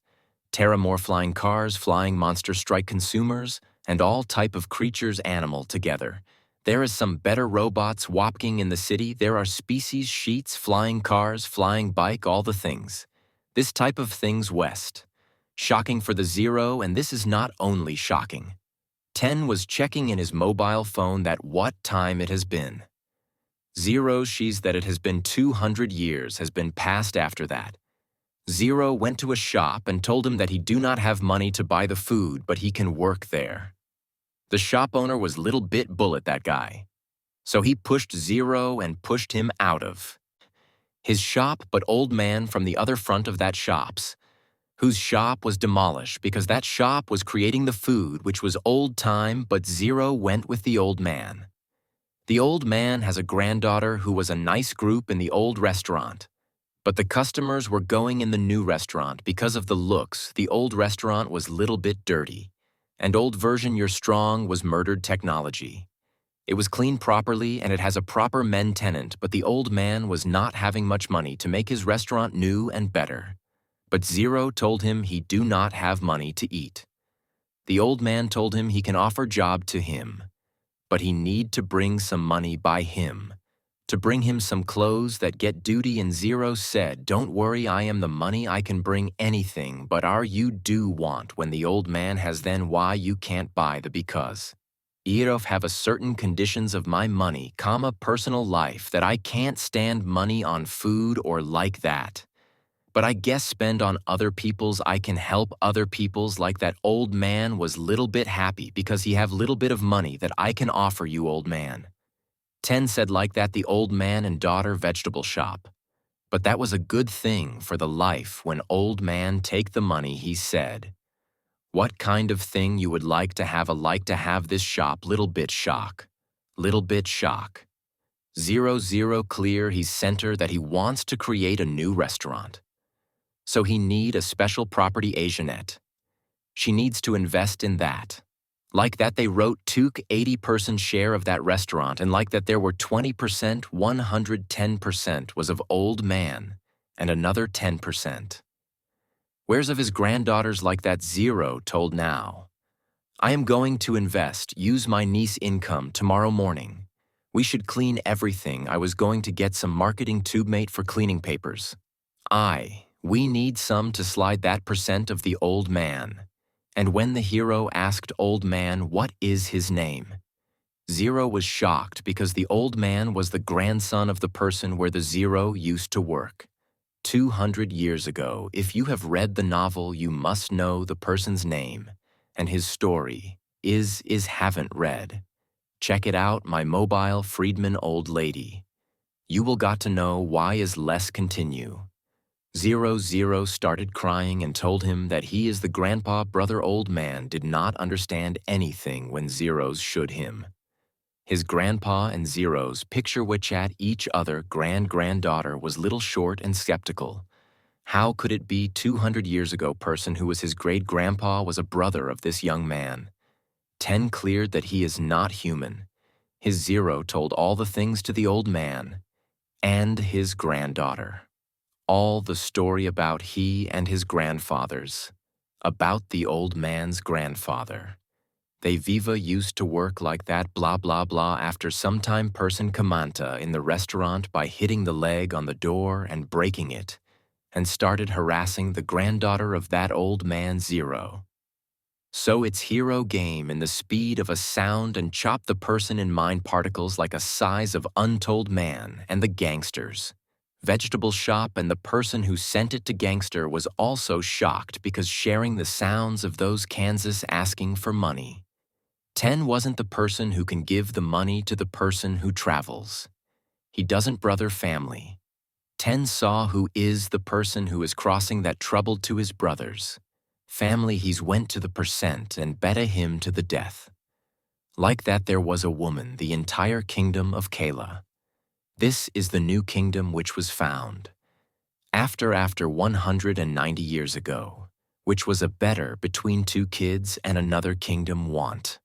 Terramore flying cars, flying monster strike consumers, and all type of creatures animal together. There is some better robots walking in the city. There are species sheets, flying cars, flying bike, all the things. This type of things west. Shocking for the Zero, and this is not only shocking. 10 was checking in his mobile phone that what time it has been. Zero sees that it has been 200 years has been passed after that. Zero went to a shop and told him that he do not have money to buy the food, but he can work there. The shop owner was little bit bullet, that guy. So he pushed Zero and pushed him out of his shop, but old man from the other front of that shop's, whose shop was demolished because that shop was creating the food, which was old time, but Zero went with the old man. The old man has a granddaughter who was a nice group in the old restaurant. But the customers were going in the new restaurant because of the looks. The old restaurant was little bit dirty. And old version You're Strong was murdered technology. It was cleaned properly and it has a proper men tenant, but the old man was not having much money to make his restaurant new and better. But Zero told him he do not have money to eat. The old man told him he can offer job to him, but he need to bring some money by him. To bring him some clothes that get duty, and Zero said, don't worry, I am the money, I can bring anything, but are you do want when the old man has then why you can't buy the because. Erof have a certain conditions of my money, personal life that I can't stand money on food or like that. But I guess spend on other people's, I can help other people's like that old man was little bit happy because he have little bit of money that I can offer you old man. 10 said like that the old man and daughter vegetable shop. But that was a good thing for the life when old man take the money he said. What kind of thing you would like to have this shop little bit shock. Little bit shock. 00 clear he's center that he wants to create a new restaurant. So he need a special property Asianette. She needs to invest in that. Like that they wrote took 80% share of that restaurant, and like that there were 20%, 110% was of old man, and another 10%. Where's of his granddaughters like that 0 told now. I am going to invest, use my niece income tomorrow morning. We should clean everything. I was going to get some marketing tube mate for cleaning papers. We need some to slide that percent of the old man. And when the hero asked Old Man what is his name, Zero was shocked because the old man was the grandson of the person where the Zero used to work. 200 years ago, if you have read the novel, you must know the person's name and his story is haven't read. Check it out, my mobile Friedman old lady. You will got to know why is less continue. Zero started crying and told him that he is the grandpa brother old man did not understand anything when Zero's should him. His grandpa and Zero's picture which at each other granddaughter was little short and skeptical. How could it be 200 years ago person who was his great-grandpa was a brother of this young man? 10 cleared that he is not human. His Zero told all the things to the old man and his granddaughter. All the story about he and his grandfathers, about the old man's grandfather. They Viva used to work like that blah blah blah after sometime person Kamanta in the restaurant by hitting the leg on the door and breaking it, and started harassing the granddaughter of that old man Zero. So it's hero game in the speed of a sound and chop the person in mind particles like a size of untold man and the gangsters. Vegetable shop and the person who sent it to gangster was also shocked because sharing the sounds of those Kansas asking for money. 10 wasn't the person who can give the money to the person who travels. He doesn't brother family. 10 saw who is the person who is crossing that trouble to his brothers. Family he's went to the percent and betta him to the death. Like that there was a woman, the entire kingdom of Kayla. This is the new kingdom which was found. After 190 years ago, which was a better between two kids and another kingdom want.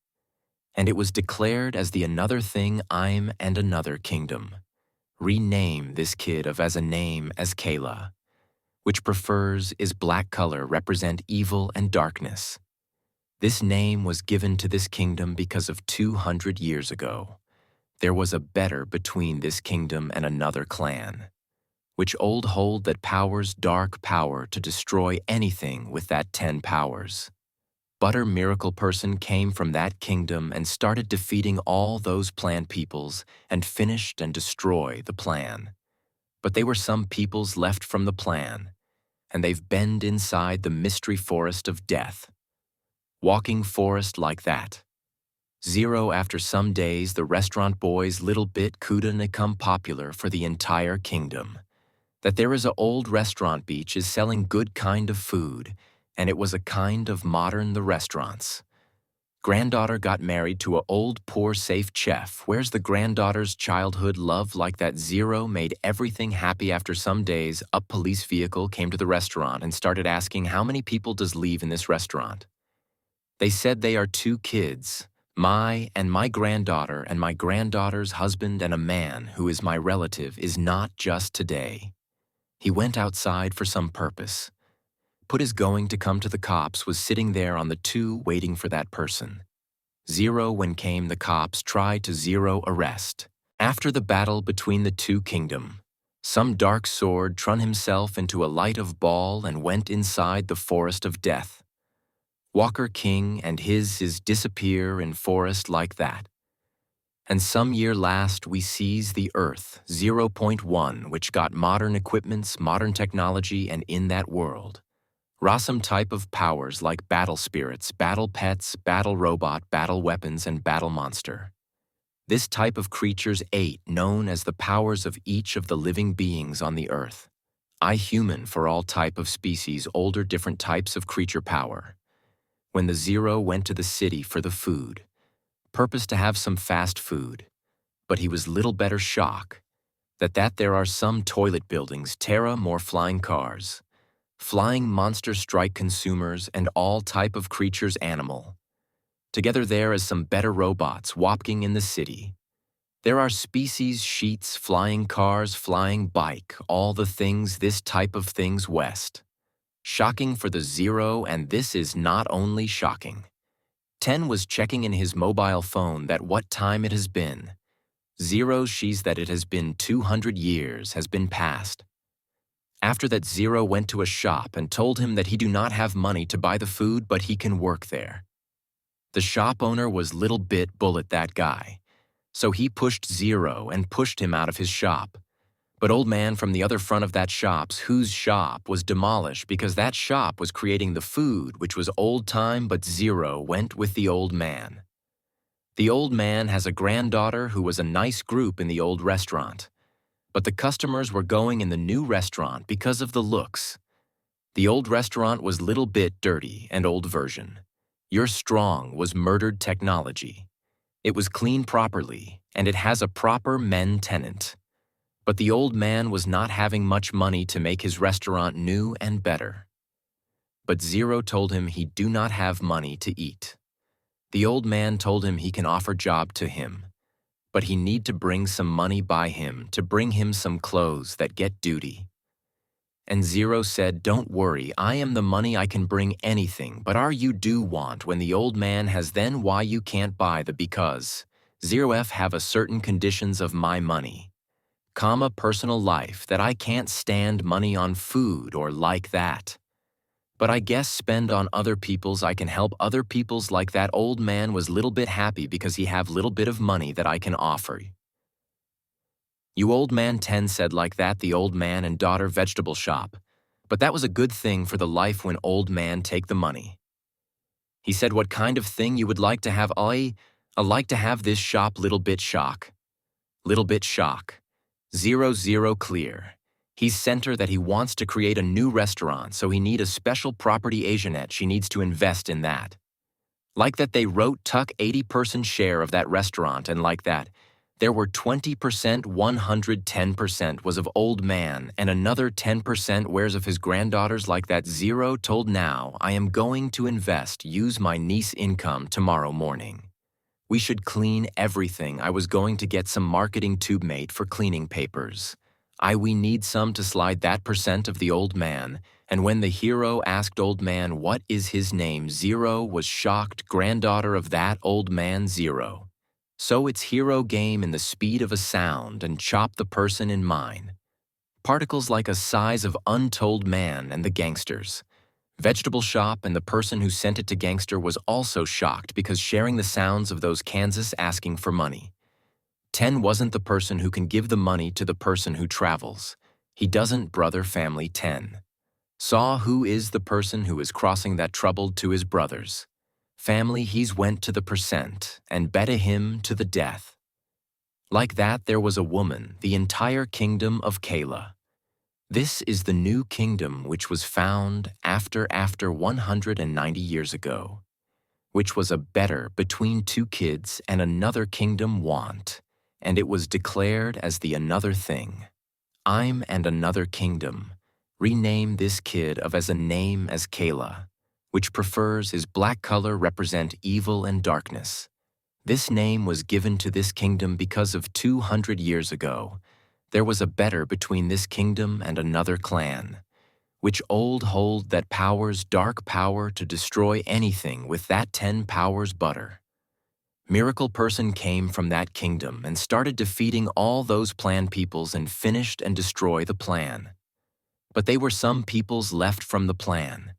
And it was declared as the another thing I'm and another kingdom. Rename this kid of as a name as Kayla, which prefers is black color represent evil and darkness. This name was given to this kingdom because of 200 years ago. There was a better between this kingdom and another clan, which old hold that powers dark power to destroy anything with that 10 powers. Butter miracle person came from that kingdom and started defeating all those plan peoples and finished and destroy the plan. But they were some peoples left from the plan, and they've been inside the mystery forest of death. Walking forest like that. Zero after some days the restaurant boys little bit coulda become popular for the entire kingdom. That there is a old restaurant beach is selling good kind of food, and it was a kind of modern the restaurants. Granddaughter got married to a old poor safe chef. Where's the granddaughter's childhood love like that Zero made everything happy after some days up police vehicle came to the restaurant and started asking how many people does leave in this restaurant. They said they are 2 kids, my granddaughter and my granddaughter's husband and a man who is my relative is not just today. He went outside for some purpose. Put his going to come to the cops was sitting there on the 2 waiting for that person. Zero when came the cops tried to Zero arrest. After the battle between the 2 kingdom, some dark sword trun himself into a light of ball and went inside the forest of death. Walker King and his disappear in forest like that. And some year last we seize the Earth 0.1 which got modern equipments, modern technology and in that world. Rossum type of powers like battle spirits, battle pets, battle robot, battle weapons, and battle monster. This type of creatures 8 known as the powers of each of the living beings on the earth. I human for all type of species older different types of creature power. When the Zero went to the city for the food, purpose to have some fast food, but he was little better shock that there are some toilet buildings, terra more flying cars. Flying monster strike consumers and all type of creatures animal. Together there is some better robots walking in the city. There are species sheets, flying cars, flying bike, all the things this type of things west. Shocking for the Zero and this is not only shocking. 10 was checking in his mobile phone that what time it has been. Zero sees that it has been 200 years has been passed. After that, Zero went to a shop and told him that he do not have money to buy the food, but he can work there. The shop owner was little bit bullet that guy, so he pushed Zero and pushed him out of his shop. But old man from the other front of that shop's whose shop was demolished because that shop was creating the food, which was old time, but Zero went with the old man. The old man has a granddaughter who was a nice group in the old restaurant, but the customers were going in the new restaurant because of the looks. The old restaurant was little bit dirty and old version. Your strong was murdered technology. It was cleaned properly, and it has a proper men tenant. But the old man was not having much money to make his restaurant new and better. But Zero told him he do not have money to eat. The old man told him he can offer job to him, but he need to bring some money by him to bring him some clothes that get duty. And Zero said, "Don't worry, I am the money, I can bring anything, but are you do want when the old man has then why you can't buy the because Zero F have a certain conditions of my money. Comma personal life that I can't stand money on food or like that. But I guess spend on other people's I can help other people's like that old man was little bit happy because he have little bit of money that I can offer. You old man 10 said like that the old man and daughter vegetable shop, but that was a good thing for the life when old man take the money. He said what kind of thing you would like to have I like to have this shop little bit shock. Little bit shock. 00 clear. He's center that he wants to create a new restaurant, so he need a special property Asianette she needs to invest in that. Like that they wrote tuck 80% share of that restaurant and like that. There were 20%, 110% was of old man and another 10% wears of his granddaughters like that. Zero told now I am going to invest use my niece income tomorrow morning. We should clean everything. I was going to get some marketing tube mate for cleaning papers. We need some to slide that percent of the old man, and when the hero asked old man what is his name, Zero was shocked granddaughter of that old man Zero. So it's hero game in the speed of a sound and chop the person in mine. Particles like a size of untold man and the gangsters. Vegetable shop and the person who sent it to gangster was also shocked because sharing the sounds of those Kansas asking for money. 10 wasn't the person who can give the money to the person who travels. He doesn't brother family 10. Saw who is the person who is crossing that troubled to his brothers. Family he's went to the percent and betta him to the death. Like that there was a woman, the entire kingdom of Kayla. This is the new kingdom which was found after 190 years ago, which was a better between two kids and another kingdom want, and it was declared as the another thing. I'm and another kingdom, rename this kid of as a name as Kayla, which prefers his black color represent evil and darkness. This name was given to this kingdom because of 200 years ago, there was a better between this kingdom and another clan, which old hold that powers dark power to destroy anything with that 10 powers butter. Miracle person came from that kingdom and started defeating all those plan peoples and finished and destroy the plan. But they were some peoples left from the plan,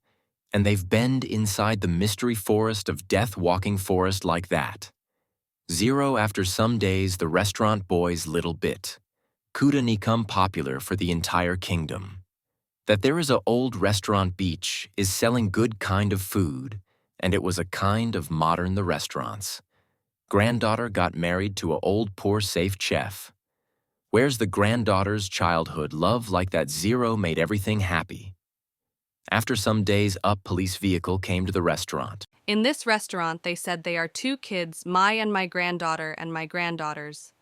and they've been inside the mystery forest of death walking forest like that. Zero after some days the restaurant boys little bit. Coulda become popular for the entire kingdom. That there is a old restaurant beach is selling good kind of food, and it was a kind of modern the restaurants. Granddaughter got married to a old poor safe chef. Where's the granddaughter's childhood love like that Zero made everything happy. After some days up police vehicle came to the restaurant. In this restaurant they said they are two kids, my and my granddaughter and my granddaughters.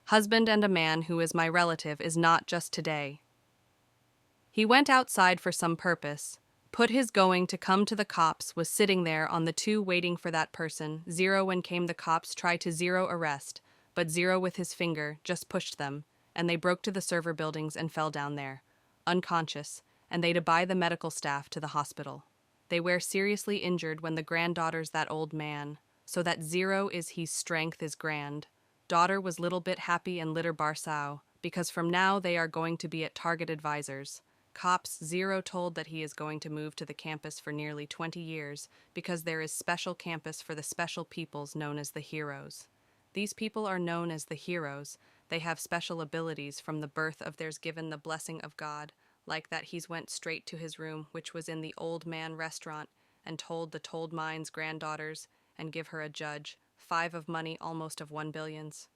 Husband and a man who is my relative is not just today. He went outside for some purpose, put his going to come to the cops was sitting there on the two waiting for that person. Zero when came the cops tried to Zero arrest, but Zero with his finger just pushed them, and they broke to the server buildings and fell down there, unconscious, and they to buy the medical staff to the hospital. They were seriously injured when the granddaughter's that old man, so that Zero is he's strength is grand. Daughter was little bit happy and litter barsao, because from now they are going to be at Target Advisors. Cops Zero told that he is going to move to the campus for nearly 20 years because there is special campus for the special peoples known as the heroes. These people are known as the heroes. They have special abilities from the birth of theirs given the blessing of God, like that he's went straight to his room, which was in the Old Man restaurant, and told the Told Mine's granddaughters, and give her a judge, 5 of money almost of 1 billions.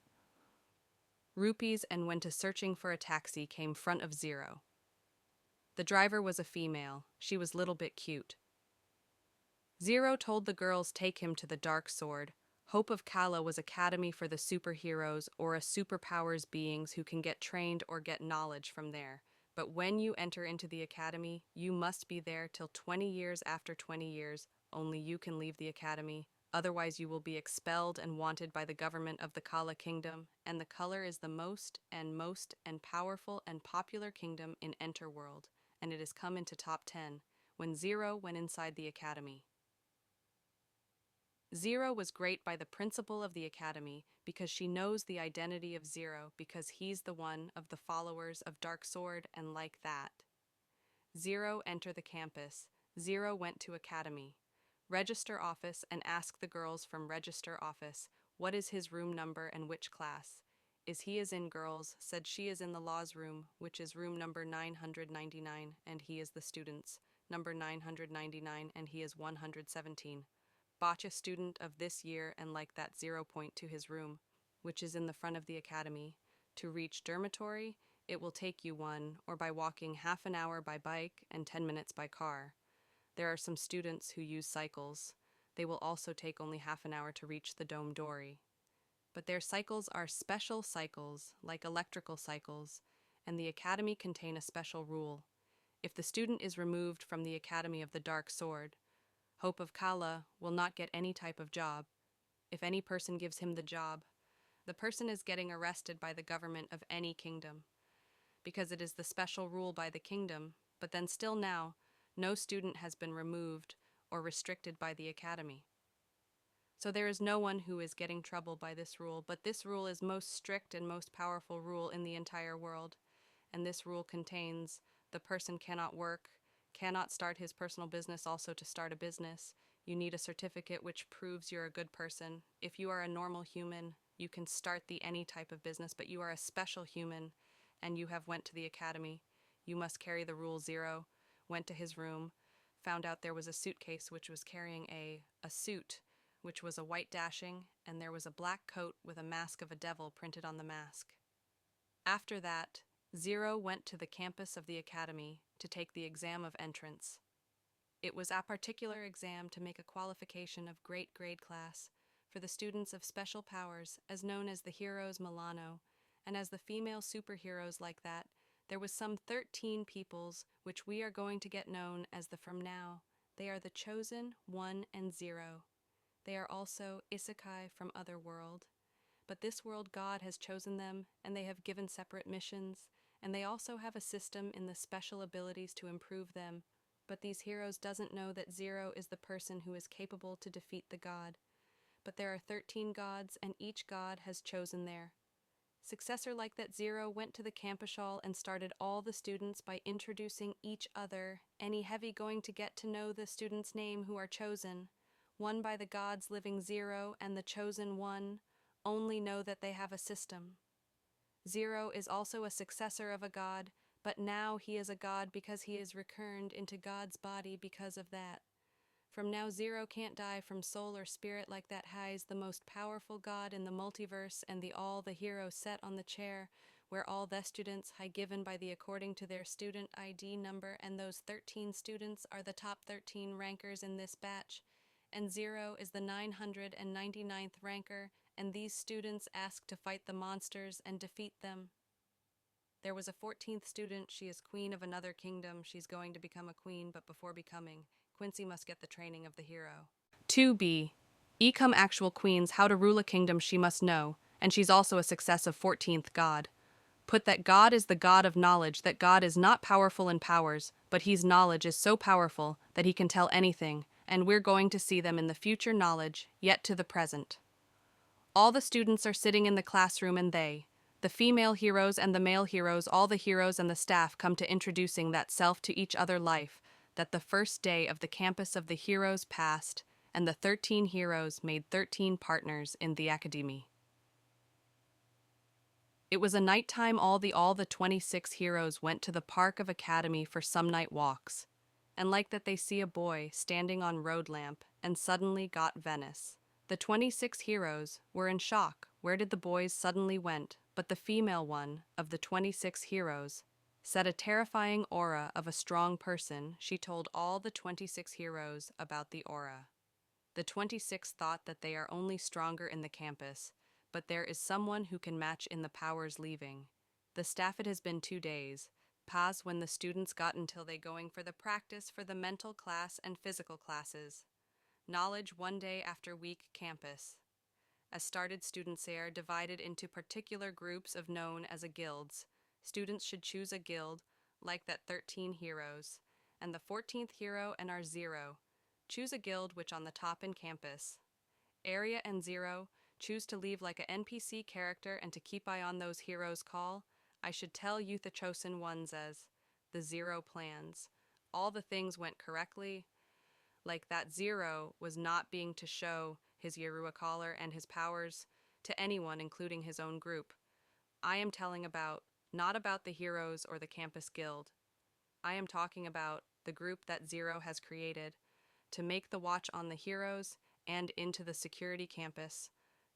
Rupees, and went to searching for a taxi came front of Zero. The driver was a female. She was little bit cute. Zero told the girls take him to the Dark Sword. Hope of Kala was academy for the superheroes or a superpowers beings who can get trained or get knowledge from there. But when you enter into the academy, you must be there till 20 years after 20 years. Only you can leave the academy. Otherwise you will be expelled and wanted by the government of the Kala kingdom. And the color is the most and powerful and popular kingdom in Enterworld. And it has come into top 10 when Zero went inside the academy. Zero was great by the principal of the academy because she knows the identity of Zero because he's the one of the followers of Dark Sword and like that. Zero enter the campus. Zero went to academy. Register office and ask the girls from register office what is his room number and which class. Is he is in girls, said she is in the laws room, which is room number 999, and he is the students, number 999, and he is 117. Botcha student of this year and like that 0 point to his room, which is in the front of the academy. To reach dormitory, it will take you 1, or by walking half an hour by bike and 10 minutes by car. There are some students who use cycles. They will also take only half an hour to reach the dome dory. But their cycles are special cycles, like electrical cycles, and the academy contain a special rule. If the student is removed from the Academy of the Dark Sword, Hope of Kala will not get any type of job. If any person gives him the job, the person is getting arrested by the government of any kingdom, because it is the special rule by the kingdom, but then still now, no student has been removed or restricted by the academy. So there is no one who is getting trouble by this rule, but this rule is most strict and most powerful rule in the entire world, and this rule contains the person cannot work, cannot start his personal business. Also, to start a business, you need a certificate which proves you're a good person. If you are a normal human, you can start any type of business, but you are a special human and you have went to the academy. You must carry the rule 0, went to his room, found out there was a suitcase which was carrying a suit, which was a white dashing, and there was a black coat with a mask of a devil printed on the mask. After that, 0 went to the campus of the academy to take the exam of entrance. It was a particular exam to make a qualification of great grade class for the students of special powers, as known as the heroes Milano, and as the female superheroes like that, there was some 13 peoples which we are going to get known as the from now. They are the chosen 1 and 0. They are also isekai from other world. But this world God has chosen them, and they have given separate missions, and they also have a system in the special abilities to improve them. But these heroes doesn't know that 0 is the person who is capable to defeat the god. But there are 13 gods, and each god has chosen their successor. Like that 0 went to the campus hall and started all the students by introducing each other. Any heavy going to get to know the student's name who are chosen. One by the gods living 0 and the chosen 1 only know that they have a system. 0 is also a successor of a god, but now he is a god because he is returned into God's body because of that. From now 0 can't die from soul or spirit like that highs the most powerful god in the multiverse, and all the heroes set on the chair where all the students high given by the according to their student ID number, and those 13 students are the top 13 rankers in this batch, and 0 is the 999th ranker, and these students ask to fight the monsters and defeat them. There was a 14th student. She is queen of another kingdom. She's going to become a queen, but before becoming, Quincy must get the training of the hero. 2b. Ecome actual queens, how to rule a kingdom she must know, and she's also a success of 14th god. Put that God is the God of knowledge, that God is not powerful in powers, but his knowledge is so powerful that he can tell anything, and we're going to see them in the future knowledge, yet to the present. All the students are sitting in the classroom, and they, The female heroes and the male heroes, all the heroes and the staff come to introducing that self to each other life, that the first day of the campus of the heroes passed, and the 13 heroes made 13 partners in the academy. It was a nighttime. All the 26 heroes went to the park of academy for some night walks, and like that they see a boy standing on road lamp and suddenly got Venice. The 26 heroes were in shock. Where did the boys suddenly went? But the female one of the 26 heroes said a terrifying aura of a strong person. She told all the 26 heroes about the aura. The 26 thought that they are only stronger in the campus, but there is someone who can match in the powers leaving. The staff, it has been 2 days, past when the students got until they going for the practice for the mental class and physical classes. Knowledge 1 day after week campus. As started students are divided into particular groups of known as a guilds. Students should choose a guild, like that 13 heroes, and the 14th hero and our zero. Choose a guild which on the top in campus. Area and zero, choose to leave like a NPC character and to keep eye on those heroes call. I should tell you the chosen ones as the zero plans. All the things went correctly, like that zero was not being to show his Yerua collar and his powers to anyone, including his own group. I am telling about, not about the heroes or the campus guild. I am talking about the group that Zero has created to make the watch on the heroes and into the security campus.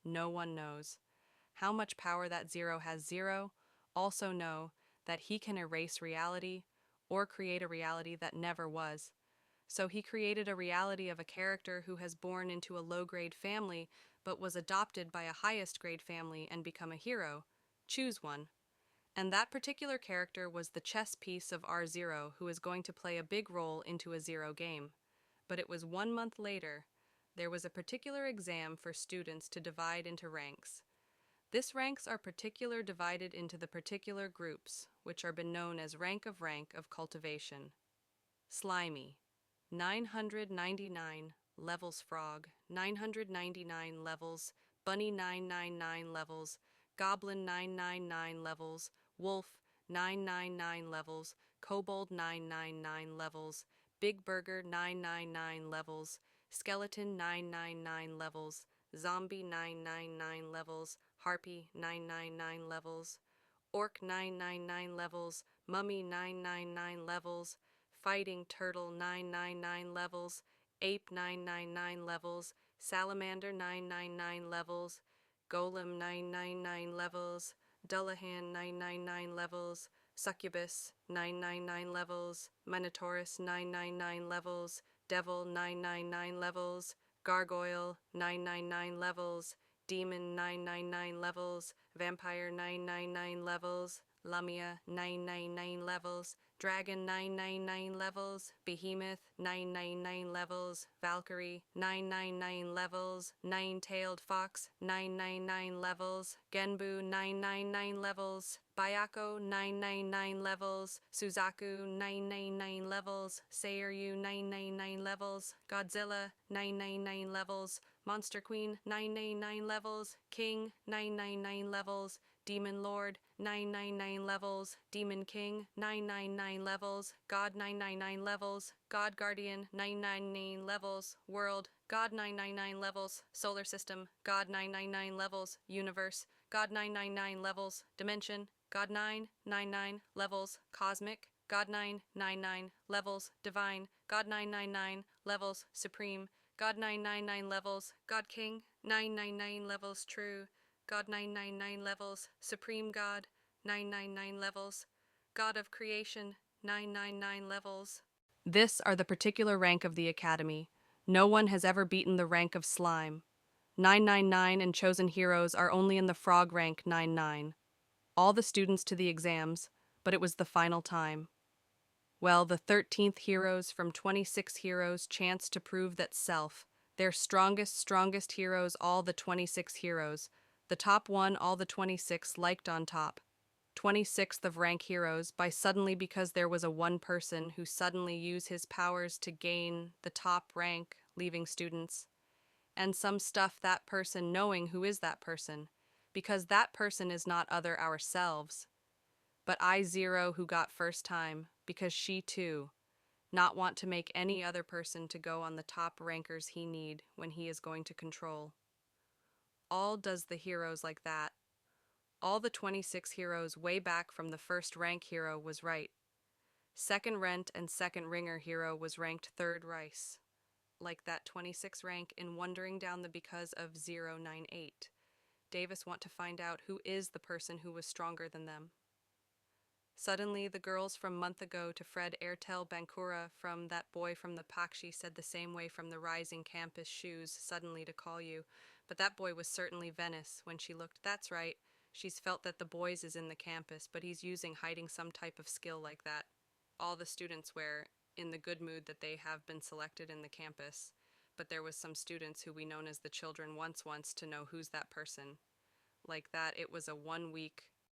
No one knows how much power that Zero has. Zero also know that he can erase reality or create a reality that never was. So he created a reality of a character who has born into a low-grade family but was adopted by a highest-grade family and become a hero. Choose one. And that particular character was the chess piece of R0, who is going to play a big role into a Zero game. But it was 1 month later. There was a particular exam for students to divide into ranks. This ranks are particular divided into the particular groups, which are been known as rank of cultivation. Slimy. 999 levels frog, 999 levels, bunny 999 levels, goblin 999 levels, wolf 999 levels, kobold 999 levels, big burger 999 levels, skeleton 999 levels, zombie 999 levels, harpy 999 levels, orc 999 levels, mummy 999 levels, fighting turtle 999 levels, ape 999 levels, salamander 999 levels, golem 999 levels, dullahan 999 levels, succubus 999 levels, minotaurus 999 levels, devil 999 levels, gargoyle 999 levels, demon 999 levels, vampire 999 levels, Lamia 999 levels, Dragon 999 levels, Behemoth 999 levels, Valkyrie 999 levels, Nine-tailed Fox 999 levels, Genbu 999 levels, Bayako 999 levels, Suzaku 999 levels, Seiryu 999 levels, Godzilla 999 levels, Monster Queen 999 levels, King 999 levels, Demon Lord 999 levels, Demon King 999 levels, God 999 levels, God Guardian 999 levels, World God 999 levels, Solar System God 999 levels, Universe God 999 levels, Dimension God 999 levels, Cosmic God 999 levels, Divine God 999 levels, Supreme God 999 levels, God King 999 levels, True God 999 levels, Supreme God 999 levels, God of Creation 999 levels. This are the particular rank of the Academy. No one has ever beaten the rank of Slime. 999 and chosen heroes are only in the frog rank 99. All the students to the exams, but it was the final time. Well, the 13th heroes from 26 heroes chanced to prove that self, their strongest heroes, all the 26 heroes, the top one all the 26 liked on top. 26th of rank heroes by suddenly because there was a one person who suddenly used his powers to gain the top rank, leaving students. And some stuff that person knowing who is that person. because that person is not other ourselves, but I Zero who got first time, because she too, not want to make any other person to go on the top rankers he need when he is going to control. All does the heroes like that. All the 26 heroes way back from the first rank hero was right. Second rent and second ringer hero was ranked third rice. Like that 26 rank in Wandering Down the Because of 098. Davis want to find out who is the person who was stronger than them. Suddenly, the girls from month ago to Fred Airtel Bankura from that boy from the Pakshi said the same way from the rising campus shoes suddenly to call you. But that boy was certainly Venice when she looked. That's right. She's felt that the boys is in the campus, but he's using hiding some type of skill like that. All the students were in the good mood that they have been selected in the campus. But there was some students who we known as the children once to know who's that person. Like that, it was a 1 week